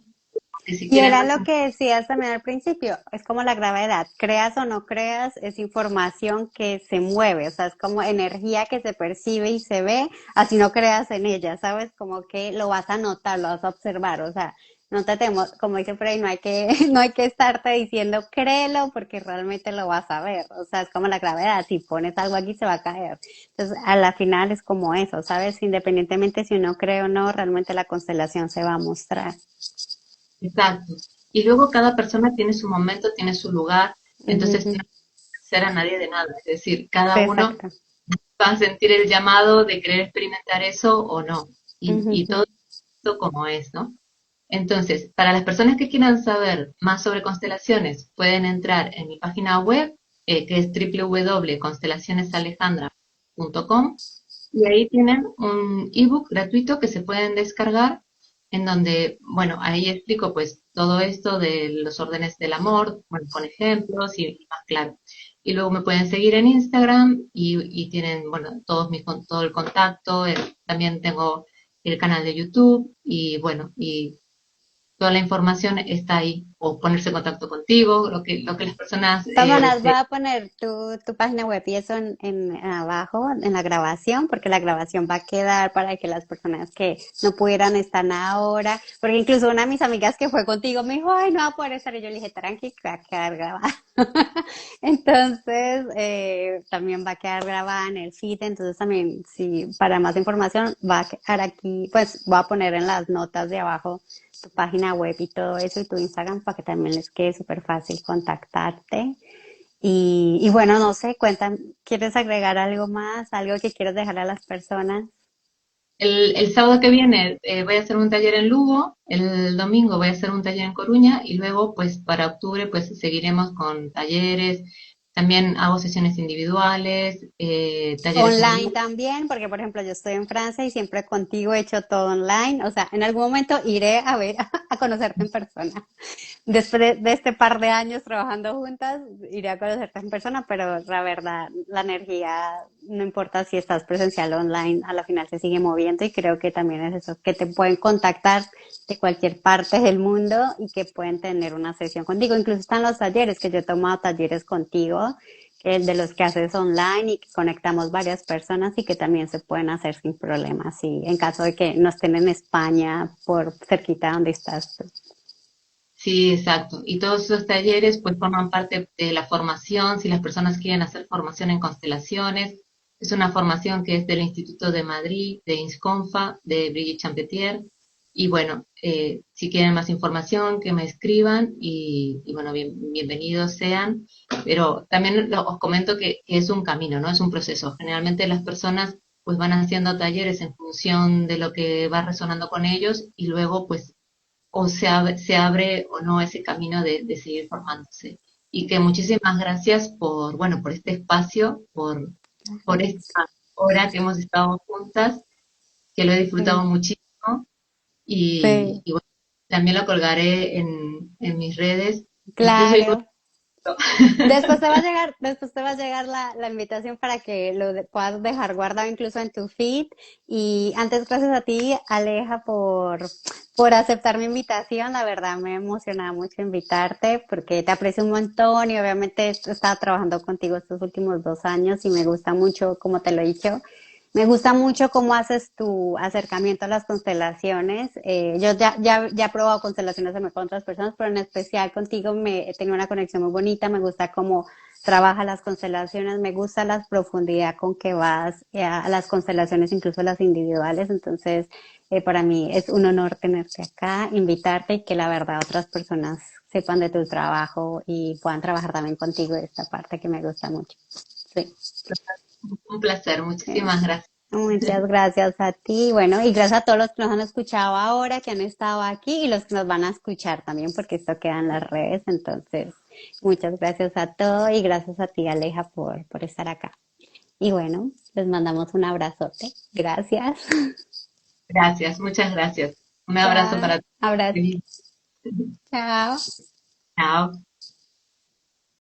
que si Y quieren era más, lo que decías también al principio, es como la gravedad, creas o no creas, es información que se mueve, o sea, es como energía que se percibe y se ve, así no creas en ella, ¿sabes? Como que lo vas a notar, lo vas a observar, o sea, no te temo, como dice Frey, no hay que, no hay que estarte diciendo créelo porque realmente lo vas a ver, o sea, es como la gravedad, si pones algo aquí se va a caer. Entonces, a la final es como eso, ¿sabes? Independientemente si uno cree o no, realmente la constelación se va a mostrar. exacto. Y luego cada persona tiene su momento, tiene su lugar, Ujú, entonces ujú. no hay que hacer a nadie de nada. Es decir, Sí, cada uno exacto. va a sentir el llamado de querer experimentar eso o no. Ujú, Y todo ujú. esto como es, ¿no? Entonces, para las personas que quieran saber más sobre constelaciones, pueden entrar en mi página web, que es www.constelacionesalejandra.com, y ahí tienen un ebook gratuito que se pueden descargar, en donde, bueno, ahí explico pues todo esto de los órdenes del amor, bueno, con ejemplos y más claro. Y luego me pueden seguir en Instagram y tienen, bueno, todo el contacto. También tengo el canal de YouTube y bueno, y toda la información está ahí, o ponerse en contacto contigo, lo que las personas Todas maneras, voy deseen. a poner tu página web y eso en abajo, en la grabación, porque la grabación va a quedar para que las personas que no pudieran estar ahora, porque incluso una de mis amigas que fue contigo me dijo, ay, no va a poder estar, y yo le dije, tranqui, que va a quedar grabada. Entonces, también va a quedar grabada en el feed, entonces también, si para más información, va a quedar aquí, pues voy a poner en las notas de abajo tu página web y todo eso y tu Instagram para que también les quede súper fácil contactarte. Y bueno, no sé, cuéntame, ¿quieres agregar algo más? ¿Algo que quieras dejar a las personas? El sábado que viene voy a hacer un taller en Lugo, el domingo voy a hacer un taller en Coruña y luego pues para octubre pues seguiremos con talleres, también hago sesiones individuales, talleres en Online grupo. también, porque por ejemplo yo estoy en Francia y siempre contigo he hecho todo online. O sea, en algún momento iré a ver, a conocerte en persona. Después de este par de años trabajando juntas, iré a conocerte en persona, pero la verdad, la energía, no importa si estás presencial o online, a la final se sigue moviendo y creo que también es eso, que te pueden contactar de cualquier parte del mundo y que pueden tener una sesión contigo. Incluso están los talleres, que yo he tomado talleres contigo, que de los que haces online y que conectamos varias personas y que también se pueden hacer sin problemas, y en caso de que no estén en España, por cerquita donde estás tú. Sí, exacto. Y todos esos talleres pues forman parte de la formación, si las personas quieren hacer formación en constelaciones. Es una formación que es del Instituto de Madrid, de INSCONFA, de Brigitte Champetier. Y bueno, si quieren más información, que me escriban y bueno, bienvenidos sean. Pero también os comento que es un camino, ¿no? Es un proceso. Generalmente las personas pues van haciendo talleres en función de lo que va resonando con ellos y luego pues o se abre o no ese camino de seguir formándose. Y que muchísimas gracias por, bueno, por este espacio, por esta hora que hemos estado juntas, que lo he disfrutado Sí, muchísimo sí, y bueno, también lo colgaré en mis redes, incluso claro. Después te va a llegar la invitación para que puedas dejar guardado incluso en tu feed. Y antes, gracias a ti, Aleja, por aceptar mi invitación. La verdad me emociona mucho invitarte porque te aprecio un montón y obviamente he estado trabajando contigo estos últimos 2 años y me gusta mucho, como te lo he dicho, Me gusta mucho cómo haces tu acercamiento a las constelaciones. Yo ya he probado constelaciones con otras personas, pero en especial contigo me tengo una conexión muy bonita. Me gusta cómo trabajas las constelaciones, me gusta la profundidad con que vas a las constelaciones, incluso las individuales. Entonces, para mí es un honor tenerte acá, invitarte y que la verdad otras personas sepan de tu trabajo y puedan trabajar también contigo esta parte que me gusta mucho. Sí. Un placer, muchísimas Eso. gracias. Muchas gracias a ti, bueno, y gracias a todos los que nos han escuchado ahora, que han estado aquí y los que nos van a escuchar también, porque esto queda en las redes. Entonces, muchas gracias a todos y gracias a ti, Aleja, por estar acá. Y bueno, les mandamos un abrazote. Gracias. Gracias, muchas gracias. Un abrazo Chao. para Abrazo. ti. Chao. Chao.